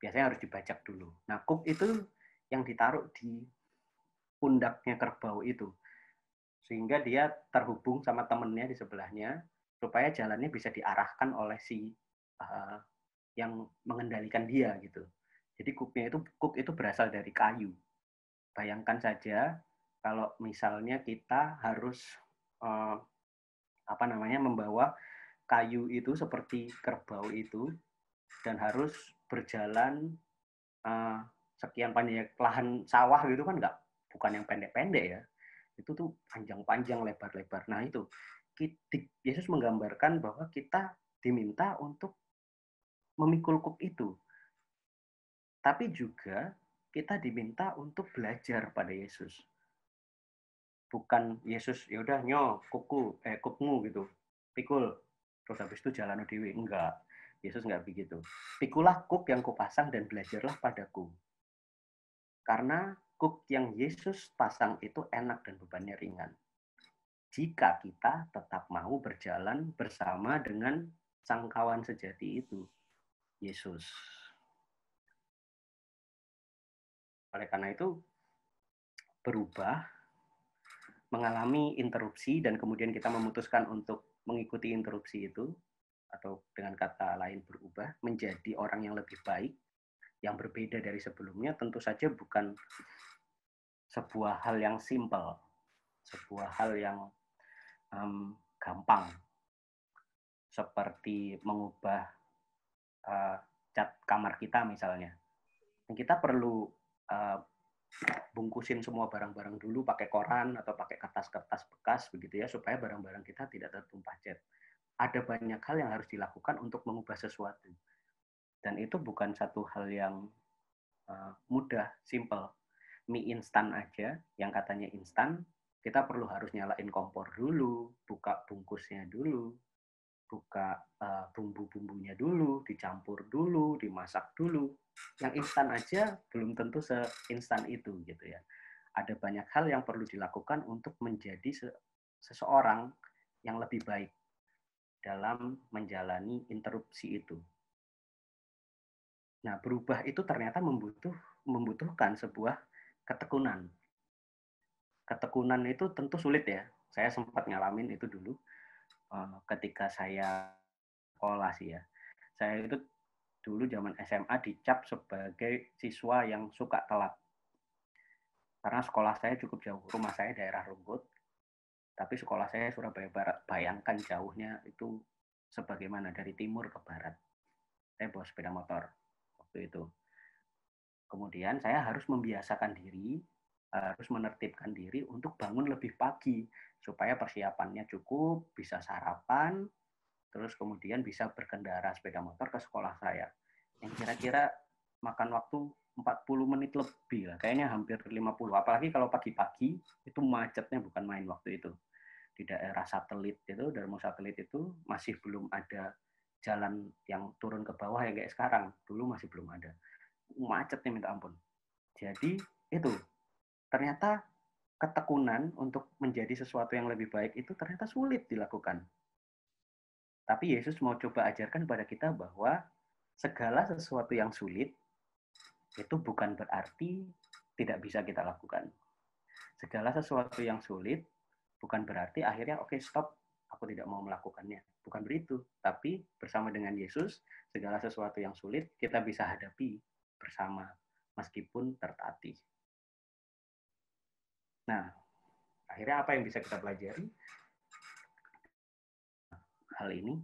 [SPEAKER 2] Biasanya harus dibajak dulu. Nah, kuk itu yang ditaruh di pundaknya kerbau itu, sehingga dia terhubung sama temennya di sebelahnya, supaya jalannya bisa diarahkan oleh si yang mengendalikan dia gitu. Jadi kuk itu berasal dari kayu. Bayangkan saja kalau misalnya kita harus membawa kayu itu seperti kerbau itu dan harus berjalan sekian panjang lahan sawah gitu kan bukan yang pendek-pendek ya. Itu tuh panjang-panjang, lebar-lebar. Nah itu Yesus menggambarkan bahwa kita diminta untuk memikul kuk itu. Tapi juga kita diminta untuk belajar pada Yesus. Bukan Yesus, ya udah kukmu gitu, pikul, terus habis itu jalan dewi. Enggak, Yesus enggak begitu. Pikulah kuk yang kupasang dan belajarlah padaku. Karena kuk yang Yesus pasang itu enak dan bebannya ringan. Jika kita tetap mau berjalan bersama dengan sang kawan sejati itu, Yesus. Oleh karena itu, berubah, mengalami interupsi, dan kemudian kita memutuskan untuk mengikuti interupsi itu, atau dengan kata lain berubah menjadi orang yang lebih baik, yang berbeda dari sebelumnya, tentu saja bukan sebuah hal yang simpel, sebuah hal yang gampang, seperti mengubah cat kamar kita misalnya. Kita perlu bungkusin semua barang-barang dulu pakai koran atau pakai kertas-kertas bekas begitu ya, supaya barang-barang kita tidak tertumpah cat. Ada banyak hal yang harus dilakukan untuk mengubah sesuatu. Dan itu bukan satu hal yang mudah, simple. Mie instan aja, yang katanya instan, kita perlu harus nyalain kompor dulu, buka bungkusnya dulu, buka bumbu-bumbunya dulu, dicampur dulu, dimasak dulu. Yang instan aja belum tentu seinstan itu gitu ya. Ada banyak hal yang perlu dilakukan untuk menjadi seseorang yang lebih baik dalam menjalani interupsi itu. Nah, berubah itu ternyata membutuhkan sebuah ketekunan. Ketekunan itu tentu sulit ya. Saya sempat ngalamin itu dulu ketika saya sekolah sih ya. Saya itu dulu zaman SMA dicap sebagai siswa yang suka telat. Karena sekolah saya cukup jauh. Rumah saya daerah Rungkut, tapi sekolah saya Surabaya Barat. Bayangkan jauhnya itu sebagaimana dari timur ke barat. Saya bawa sepeda motor waktu itu. Kemudian saya harus membiasakan diri, harus menertibkan diri untuk bangun lebih pagi, supaya persiapannya cukup, bisa sarapan, terus kemudian bisa berkendara sepeda motor ke sekolah saya. Yang kira-kira makan waktu 40 menit lebih lah, kayaknya hampir 50. Apalagi kalau pagi-pagi, itu macetnya bukan main waktu itu. Di daerah Satelit itu, Darmo Satelit itu masih belum ada jalan yang turun ke bawah ya kayak sekarang. Dulu masih belum ada. Macetnya minta ampun. Jadi itu, ternyata ketekunan untuk menjadi sesuatu yang lebih baik itu ternyata sulit dilakukan. Tapi Yesus mau coba ajarkan pada kita bahwa segala sesuatu yang sulit itu bukan berarti tidak bisa kita lakukan. Segala sesuatu yang sulit bukan berarti akhirnya oke, stop, aku tidak mau melakukannya. Bukan begitu. Tapi bersama dengan Yesus, segala sesuatu yang sulit kita bisa hadapi bersama meskipun tertatih. Nah, akhirnya apa yang bisa kita pelajari? Hal ini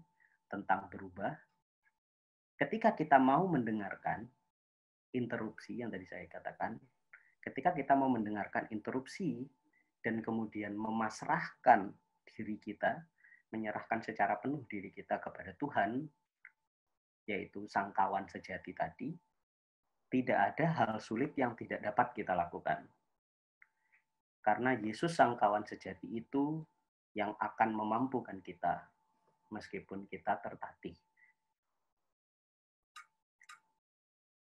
[SPEAKER 2] tentang berubah. Ketika kita mau mendengarkan interupsi yang tadi saya katakan, ketika kita mau mendengarkan interupsi dan kemudian memasrahkan diri kita, menyerahkan secara penuh diri kita kepada Tuhan, yaitu sang kawan sejati tadi, tidak ada hal sulit yang tidak dapat kita lakukan. Karena Yesus sang kawan sejati itu yang akan memampukan kita meskipun kita tertatih.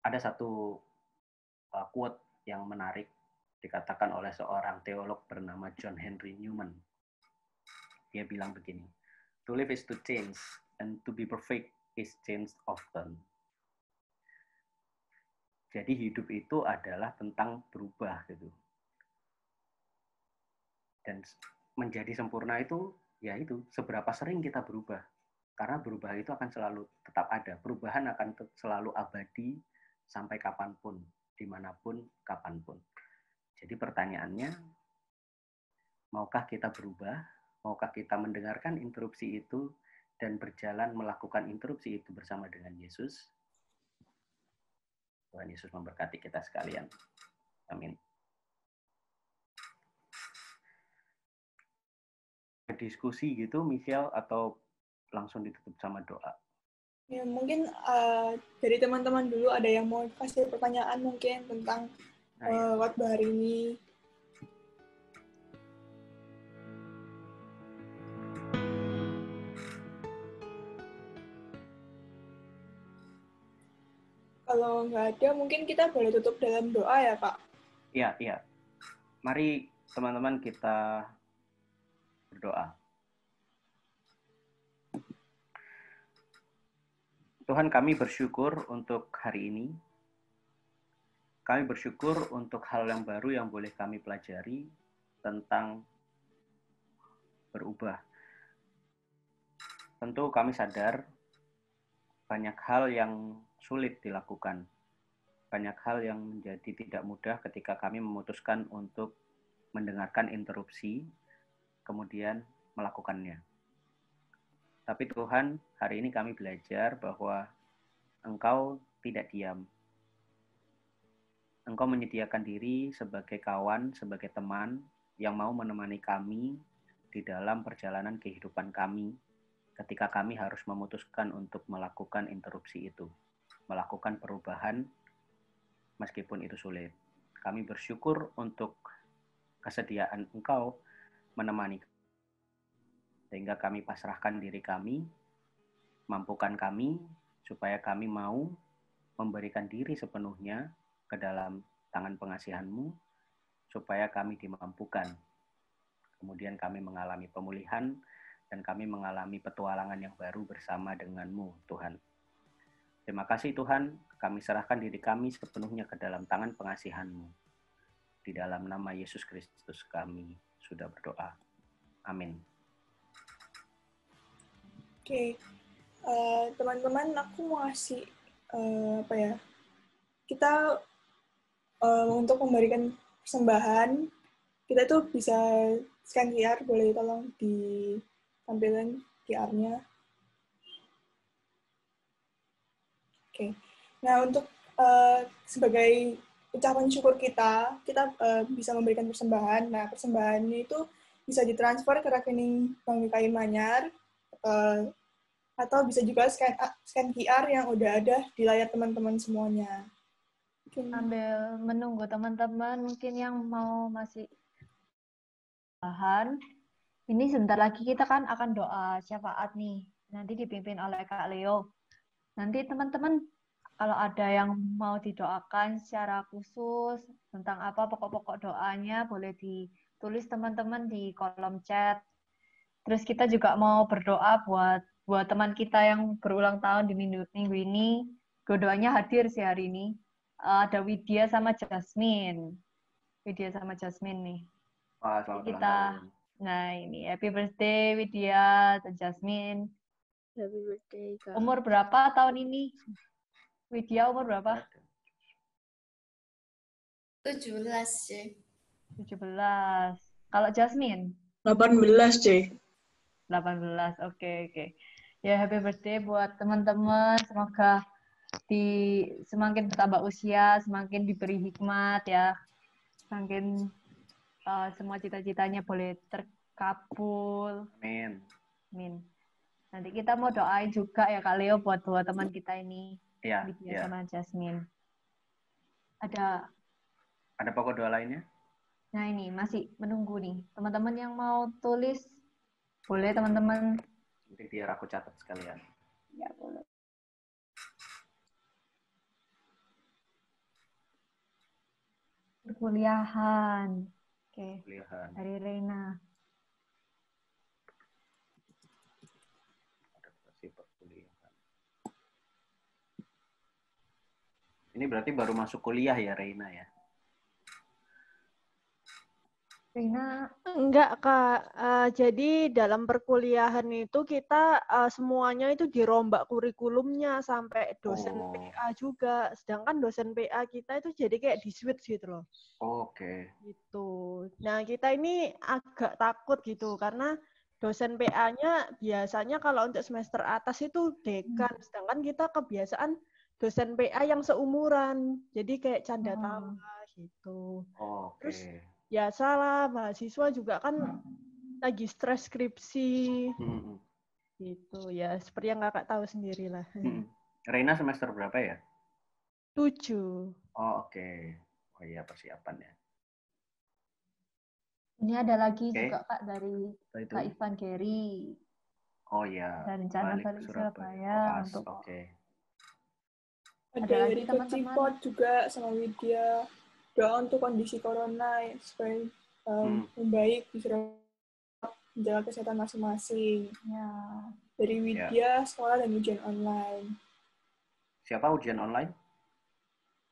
[SPEAKER 2] Ada satu quote yang menarik dikatakan oleh seorang teolog bernama John Henry Newman. Dia bilang begini, "To live is to change, and to be perfect is changed often." Jadi hidup itu adalah tentang berubah gitu. Dan menjadi sempurna itu, ya itu, seberapa sering kita berubah. Karena berubah itu akan selalu tetap ada. Perubahan akan selalu abadi sampai kapanpun, dimanapun, kapanpun. Jadi pertanyaannya, maukah kita berubah? Maukah kita mendengarkan interupsi itu dan berjalan melakukan interupsi itu bersama dengan Yesus? Tuhan Yesus memberkati kita sekalian. Amin. Diskusi gitu, Michelle, atau langsung ditutup sama doa?
[SPEAKER 3] Ya, mungkin dari teman-teman dulu ada yang mau kasih pertanyaan mungkin tentang khotbah hari ini. Kalau nggak ada, mungkin kita boleh tutup dalam doa ya, Kak?
[SPEAKER 2] Iya. Mari teman-teman kita berdoa. Tuhan, kami bersyukur untuk hari ini. Kami bersyukur untuk hal yang baru yang boleh kami pelajari tentang berubah. Tentu kami sadar banyak hal yang sulit dilakukan. Banyak hal yang menjadi tidak mudah ketika kami memutuskan untuk mendengarkan interupsi, kemudian melakukannya. Tapi Tuhan, hari ini kami belajar bahwa Engkau tidak diam. Engkau menyediakan diri sebagai kawan, sebagai teman yang mau menemani kami di dalam perjalanan kehidupan kami ketika kami harus memutuskan untuk melakukan interupsi itu, melakukan perubahan meskipun itu sulit. Kami bersyukur untuk kesediaan Engkau menemani, sehingga kami pasrahkan diri kami, mampukan kami, supaya kami mau memberikan diri sepenuhnya ke dalam tangan pengasihan-Mu, supaya kami dimampukan. Kemudian kami mengalami pemulihan, dan kami mengalami petualangan yang baru bersama dengan-Mu, Tuhan. Terima kasih Tuhan, kami serahkan diri kami sepenuhnya ke dalam tangan pengasihan-Mu. Di dalam nama Yesus Kristus kami sudah berdoa. Amin.
[SPEAKER 3] Oke, teman-teman, aku mau ngasih kita untuk memberikan persembahan, kita tuh bisa scan QR, boleh tolong ditampilkan QR-nya. Oke. Nah, untuk sebagai ucapan syukur kita bisa memberikan persembahan. Nah, persembahannya itu bisa ditransfer ke rekening Bank DKI Manyar, atau bisa juga scan QR yang udah ada di layar teman-teman semuanya.
[SPEAKER 1] Sambil menunggu teman-teman mungkin yang mau masih bahan, ini sebentar lagi kita kan akan doa syafaat nih, nanti dipimpin oleh Kak Leo. Nanti teman-teman kalau ada yang mau didoakan secara khusus tentang apa pokok-pokok doanya, boleh ditulis teman-teman di kolom chat. Terus kita juga mau berdoa buat teman kita yang berulang tahun di minggu ini. Doanya hadir sih hari ini. Ada Widya sama Jasmine. Widya sama Jasmine nih.
[SPEAKER 2] Wah, selamat ulang tahun.
[SPEAKER 1] Nah ini happy birthday Widya dan Jasmine.
[SPEAKER 8] Happy birthday, Kak.
[SPEAKER 1] Umur berapa tahun ini? Widya umur berapa?
[SPEAKER 6] 17, C.
[SPEAKER 1] 17. Kalau Jasmine?
[SPEAKER 3] 18, C.
[SPEAKER 1] 18, oke. Ya, happy birthday buat teman-teman. Semoga semakin bertambah usia, semakin diberi hikmat ya. Semakin semua cita-citanya boleh terkabul. Amin. Nanti kita mau doain juga ya Kak Leo buat dua teman kita ini. Widya sama Jasmine. Ada
[SPEAKER 2] pokok doa lainnya?
[SPEAKER 1] Nah ini masih menunggu nih. Teman-teman yang mau tulis, boleh teman-teman.
[SPEAKER 2] Nanti biar aku catat sekalian.
[SPEAKER 1] Ya boleh. Perkuliahan. Oke. Dari Reina.
[SPEAKER 2] Ini berarti baru masuk kuliah ya Reina ya?
[SPEAKER 1] Reina?
[SPEAKER 8] Enggak, Kak. Jadi dalam perkuliahan itu kita semuanya itu dirombak kurikulumnya sampai dosen PA juga. Sedangkan dosen PA kita itu jadi kayak di-switch gitu loh.
[SPEAKER 2] Oke.
[SPEAKER 8] Gitu. Nah, kita ini agak takut gitu karena dosen PA-nya biasanya kalau untuk semester atas itu dekan. Sedangkan kita kebiasaan dosen PA yang seumuran. Jadi kayak canda tawa gitu. Terus biasalah mahasiswa juga kan lagi stres skripsi gitu ya, seperti yang kakak tahu sendiri lah.
[SPEAKER 2] Reina semester berapa ya?
[SPEAKER 8] 7.
[SPEAKER 2] Oke. Oh iya, persiapan ya.
[SPEAKER 1] Ini ada lagi juga Kak dari Kak Ivan Gary.
[SPEAKER 2] Oh iya.
[SPEAKER 1] Dan rencana balik Surabaya untuk
[SPEAKER 3] ada dari Coach Cipot juga sama Widya. Doa untuk kondisi corona supaya membaik, bisa menjaga kesehatan masing-masing.
[SPEAKER 1] Ya.
[SPEAKER 3] Dari Widya, sekolah dan ujian online.
[SPEAKER 2] Siapa ujian online?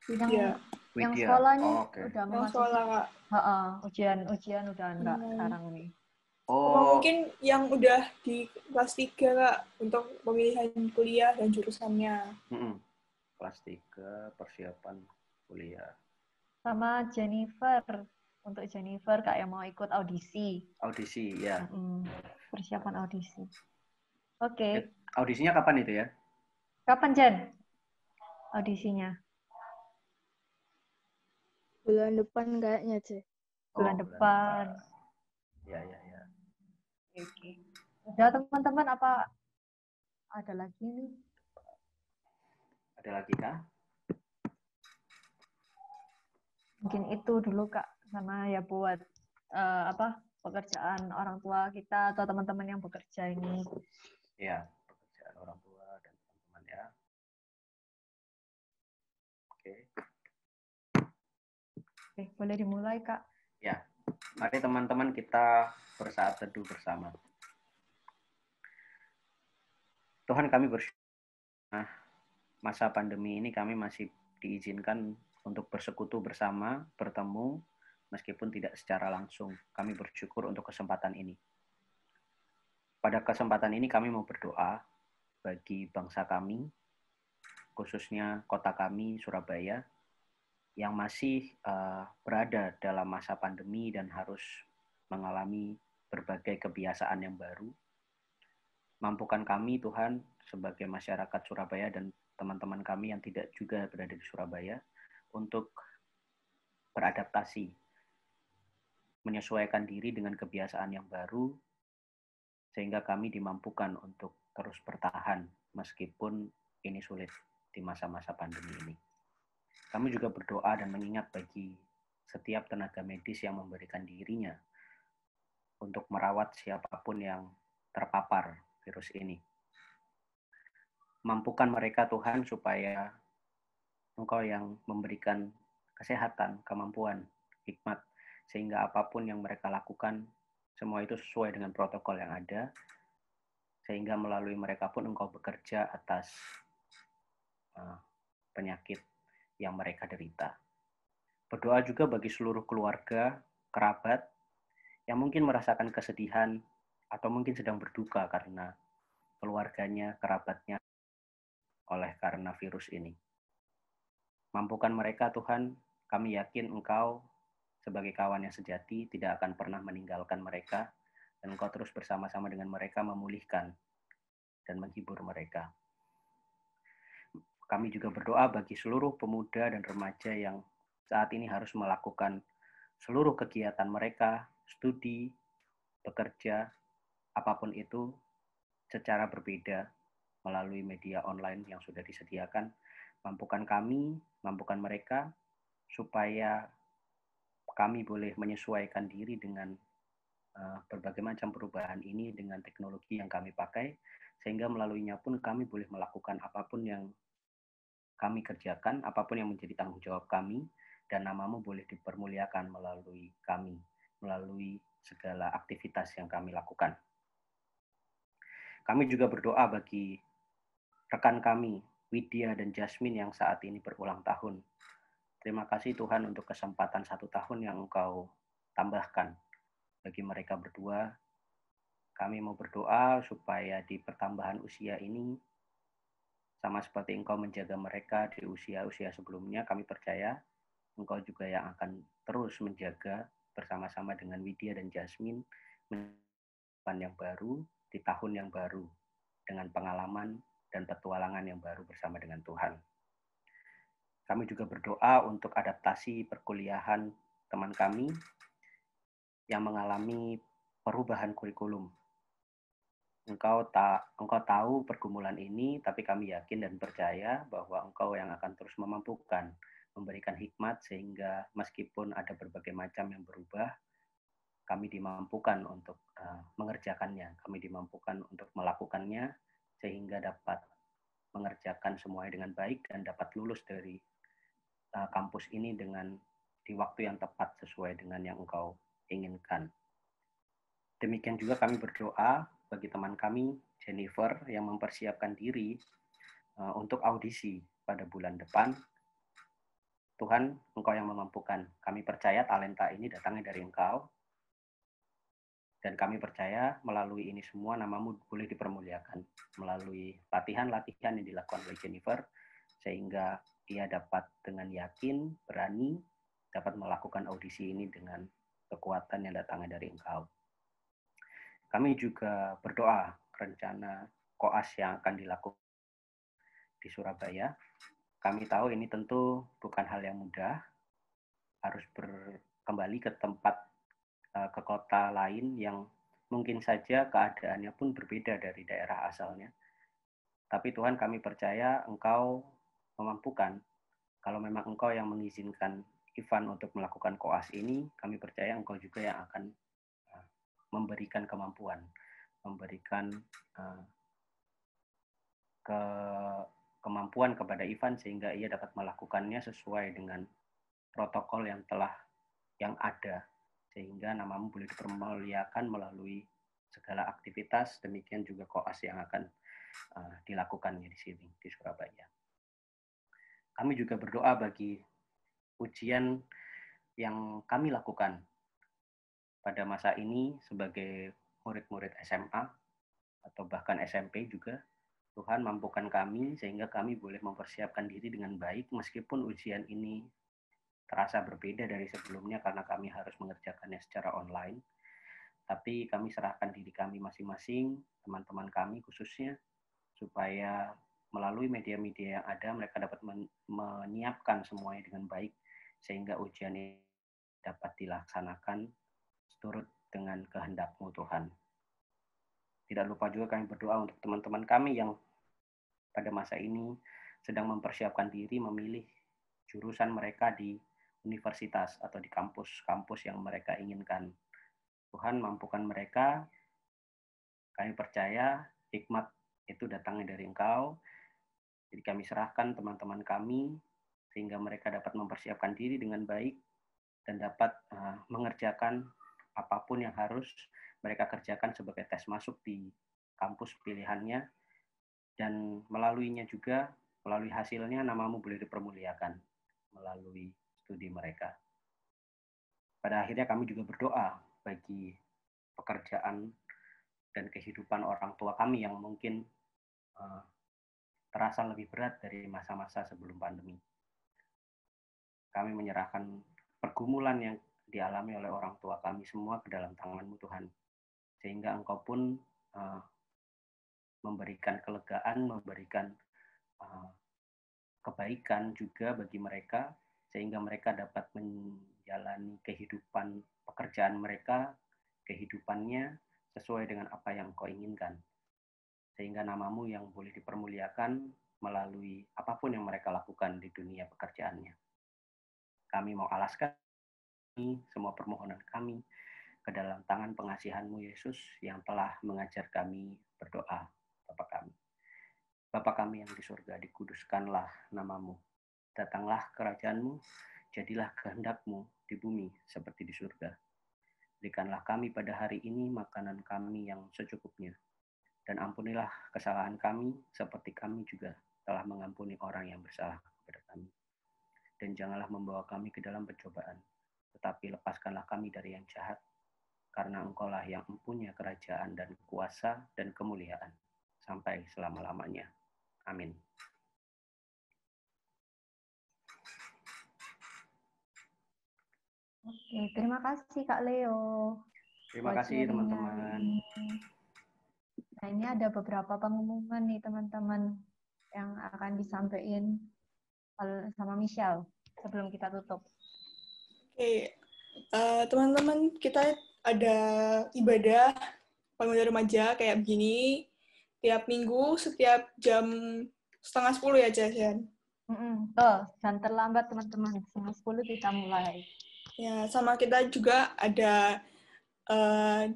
[SPEAKER 3] Widya.
[SPEAKER 1] Yang sekolahnya udah
[SPEAKER 3] yang sekolah, Kak.
[SPEAKER 1] ujian udah enggak sekarang nih.
[SPEAKER 3] Apa
[SPEAKER 2] Oh,
[SPEAKER 3] mungkin yang udah di kelas 3, Kak, untuk pemilihan kuliah dan jurusannya.
[SPEAKER 2] kelas 3 persiapan kuliah.
[SPEAKER 1] Sama Jennifer. Untuk Jennifer, Kak, yang mau ikut audisi.
[SPEAKER 2] Audisi, ya.
[SPEAKER 1] Persiapan audisi. Oke.
[SPEAKER 2] Audisinya kapan itu ya?
[SPEAKER 1] Kapan, Jen? Audisinya?
[SPEAKER 9] Bulan depan kayaknya, Ce.
[SPEAKER 1] Bulan depan.
[SPEAKER 2] Ya.
[SPEAKER 1] Oke. Udah, teman-teman, apa ada lagi nih?
[SPEAKER 2] Ada lagi kah?
[SPEAKER 1] Mungkin itu dulu, Kak, sama ya buat pekerjaan orang tua kita atau teman-teman yang bekerja ini.
[SPEAKER 2] Ya, pekerjaan orang tua dan teman-teman ya. Oke,
[SPEAKER 1] boleh dimulai, Kak.
[SPEAKER 2] Ya, mari teman-teman kita bersaat teduh bersama. Tuhan, kami bersyukur masa pandemi ini kami masih diizinkan untuk bersekutu bersama, bertemu, meskipun tidak secara langsung. Kami bersyukur untuk kesempatan ini. Pada kesempatan ini kami mau berdoa bagi bangsa kami, khususnya kota kami, Surabaya, yang masih berada dalam masa pandemi dan harus mengalami berbagai kebiasaan yang baru. Mampukan kami, Tuhan, sebagai masyarakat Surabaya dan teman-teman kami yang tidak juga berada di Surabaya, untuk beradaptasi, menyesuaikan diri dengan kebiasaan yang baru, sehingga kami dimampukan untuk terus bertahan meskipun ini sulit di masa-masa pandemi ini. Kami juga berdoa dan mengingat bagi setiap tenaga medis yang memberikan dirinya untuk merawat siapapun yang terpapar virus ini. Mampukan mereka, Tuhan, supaya Engkau yang memberikan kesehatan, kemampuan, hikmat, sehingga apapun yang mereka lakukan, semua itu sesuai dengan protokol yang ada, sehingga melalui mereka pun Engkau bekerja atas penyakit yang mereka derita. Berdoa juga bagi seluruh keluarga, kerabat, yang mungkin merasakan kesedihan, atau mungkin sedang berduka karena keluarganya, kerabatnya, oleh karena virus ini. Mampukan mereka, Tuhan, kami yakin Engkau sebagai kawan yang sejati tidak akan pernah meninggalkan mereka, dan Engkau terus bersama-sama dengan mereka memulihkan dan menghibur mereka. Kami juga berdoa bagi seluruh pemuda dan remaja yang saat ini harus melakukan seluruh kegiatan mereka, studi, bekerja, apapun itu, secara berbeda melalui media online yang sudah disediakan. Mampukan kami, mampukan mereka, supaya kami boleh menyesuaikan diri dengan berbagai macam perubahan ini dengan teknologi yang kami pakai, sehingga melaluinya pun kami boleh melakukan apapun yang kami kerjakan, apapun yang menjadi tanggung jawab kami, dan namamu boleh dipermuliakan melalui kami, melalui segala aktivitas yang kami lakukan. Kami juga berdoa bagi rekan kami, Widya dan Jasmine, yang saat ini berulang tahun. Terima kasih Tuhan untuk kesempatan 1 tahun yang Engkau tambahkan bagi mereka berdua. Kami mau berdoa supaya di pertambahan usia ini, sama seperti Engkau menjaga mereka di usia-usia sebelumnya, kami percaya Engkau juga yang akan terus menjaga bersama-sama dengan Widya dan Jasmine yang baru, di tahun yang baru, dengan pengalaman dan petualangan yang baru bersama dengan Tuhan. Kami juga berdoa untuk adaptasi perkuliahan teman kami yang mengalami perubahan kurikulum. Engkau tahu pergumulan ini, tapi kami yakin dan percaya bahwa Engkau yang akan terus memampukan, memberikan hikmat, sehingga meskipun ada berbagai macam yang berubah, kami dimampukan untuk mengerjakannya, kami dimampukan untuk melakukannya, sehingga dapat mengerjakan semuanya dengan baik dan dapat lulus dari kampus ini di waktu yang tepat sesuai dengan yang Engkau inginkan. Demikian juga kami berdoa bagi teman kami, Jennifer, yang mempersiapkan diri untuk audisi pada bulan depan. Tuhan, Engkau yang memampukan. Kami percaya talenta ini datangnya dari Engkau. Dan kami percaya melalui ini semua namamu boleh dipermuliakan. Melalui latihan-latihan yang dilakukan oleh Jennifer, sehingga ia dapat dengan yakin, berani, dapat melakukan audisi ini dengan kekuatan yang datangnya dari Engkau. Kami juga berdoa rencana koas yang akan dilakukan di Surabaya. Kami tahu ini tentu bukan hal yang mudah, harus kembali ke tempat, ke kota lain yang mungkin saja keadaannya pun berbeda dari daerah asalnya. Tapi Tuhan, kami percaya Engkau memampukan. Kalau memang Engkau yang mengizinkan Ivan untuk melakukan koas ini, kami percaya Engkau juga yang akan memberikan kemampuan, memberikan kemampuan kepada Ivan sehingga ia dapat melakukannya sesuai dengan protokol yang ada, sehingga namamu boleh dipermuliakan melalui segala aktivitas, demikian juga koas yang akan dilakukannya di sini, di Surabaya. Kami juga berdoa bagi ujian yang kami lakukan pada masa ini sebagai murid-murid SMA atau bahkan SMP juga. Tuhan mampukan kami sehingga kami boleh mempersiapkan diri dengan baik meskipun ujian ini terasa berbeda dari sebelumnya karena kami harus mengerjakannya secara online. Tapi kami serahkan diri kami masing-masing, teman-teman kami khususnya, supaya melalui media-media yang ada mereka dapat menyiapkan semuanya dengan baik sehingga ujian ini dapat dilaksanakan seturut dengan kehendak-Mu Tuhan. Tidak lupa juga kami berdoa untuk teman-teman kami yang pada masa ini sedang mempersiapkan diri memilih jurusan mereka di universitas atau di kampus-kampus yang mereka inginkan. Tuhan mampukan mereka. Kami percaya hikmat itu datangnya dari Engkau. Jadi kami serahkan teman-teman kami sehingga mereka dapat mempersiapkan diri dengan baik dan dapat mengerjakan apapun yang harus mereka kerjakan sebagai tes masuk di kampus pilihannya, dan melaluinya juga, melalui hasilnya namamu boleh dipermuliakan melalui studi mereka. Pada akhirnya kami juga berdoa bagi pekerjaan dan kehidupan orang tua kami yang mungkin terasa lebih berat dari masa-masa sebelum pandemi. Kami menyerahkan pergumulan yang dialami oleh orang tua kami semua ke dalam tangan-Mu Tuhan. Sehingga Engkau pun memberikan kelegaan, memberikan kebaikan juga bagi mereka, sehingga mereka dapat menjalani kehidupan pekerjaan mereka, kehidupannya sesuai dengan apa yang Engkau inginkan. Sehingga namamu yang boleh dipermuliakan melalui apapun yang mereka lakukan di dunia pekerjaannya. Kami mau alaskan semua permohonan kami ke dalam tangan pengasihan-Mu Yesus yang telah mengajar kami berdoa. Bapa kami yang di surga, dikuduskanlah namamu. Datanglah kerajaan-Mu, jadilah kehendak-Mu di bumi seperti di surga. Berikanlah kami pada hari ini makanan kami yang secukupnya. Dan ampunilah kesalahan kami seperti kami juga telah mengampuni orang yang bersalah kepada kami. Dan janganlah membawa kami ke dalam pencobaan, tetapi lepaskanlah kami dari yang jahat, karena Engkau-lah yang mempunyai kerajaan dan kuasa dan kemuliaan sampai selama-lamanya. Amin.
[SPEAKER 1] Oke, terima kasih Kak Leo.
[SPEAKER 2] Terima kasih teman-teman.
[SPEAKER 1] Nah, ini ada beberapa pengumuman nih teman-teman yang akan disampaikan sama Michelle sebelum kita tutup.
[SPEAKER 3] Oke, teman-teman, kita ada ibadah pemuda remaja kayak begini tiap minggu setiap jam 9:30 ya, Jajan.
[SPEAKER 1] Jangan terlambat teman-teman, 9:30 kita mulai.
[SPEAKER 3] Ya, sama kita juga ada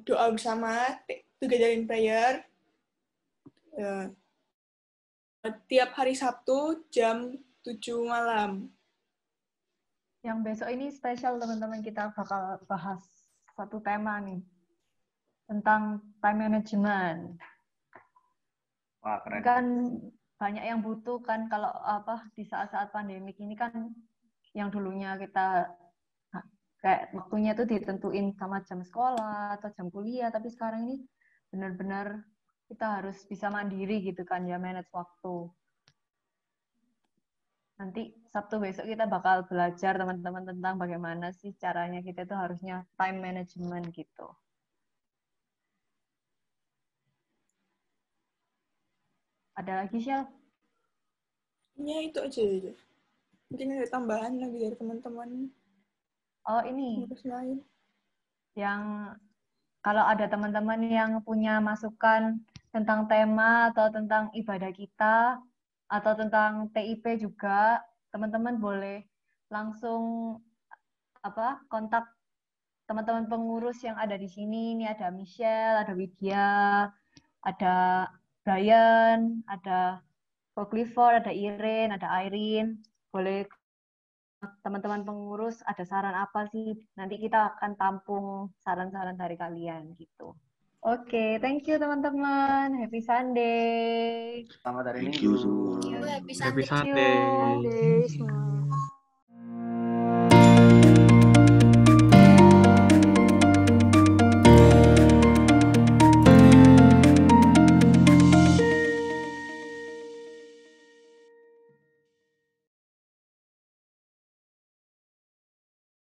[SPEAKER 3] doa bersama, Together in Prayer. Tiap hari Sabtu jam 7 malam.
[SPEAKER 1] Yang besok ini spesial teman-teman, kita bakal bahas satu tema nih tentang time management.
[SPEAKER 2] Wah, keren.
[SPEAKER 1] Kan banyak yang butuh kan kalau di saat-saat pandemik ini kan yang dulunya kita kayak waktunya tuh ditentuin sama jam sekolah atau jam kuliah, tapi sekarang ini benar-benar kita harus bisa mandiri gitu kan ya, manage waktu. Nanti Sabtu besok kita bakal belajar teman-teman tentang bagaimana sih caranya kita tuh harusnya time management gitu. Ada lagi, Syal?
[SPEAKER 3] Ya, itu aja. Mungkin ada tambahan lagi dari teman-teman.
[SPEAKER 1] Oh, ini.
[SPEAKER 3] Terus lain.
[SPEAKER 1] Yang kalau ada teman-teman yang punya masukan tentang tema atau tentang ibadah kita, atau tentang TIP juga, teman-teman boleh langsung kontak teman-teman pengurus yang ada di sini. Ini ada Michelle, ada Widya, ada Brian, ada Clifford, ada Irene, ada Irene. Boleh teman-teman pengurus ada saran apa sih? Nanti kita akan tampung saran-saran dari kalian gitu. Oke, thank you teman-teman. Happy Sunday.
[SPEAKER 2] Selamat hari
[SPEAKER 7] Thank
[SPEAKER 2] Minggu.
[SPEAKER 7] you semua.
[SPEAKER 6] Happy
[SPEAKER 7] Happy
[SPEAKER 6] Sunday.
[SPEAKER 7] Sunday.
[SPEAKER 9] Semua.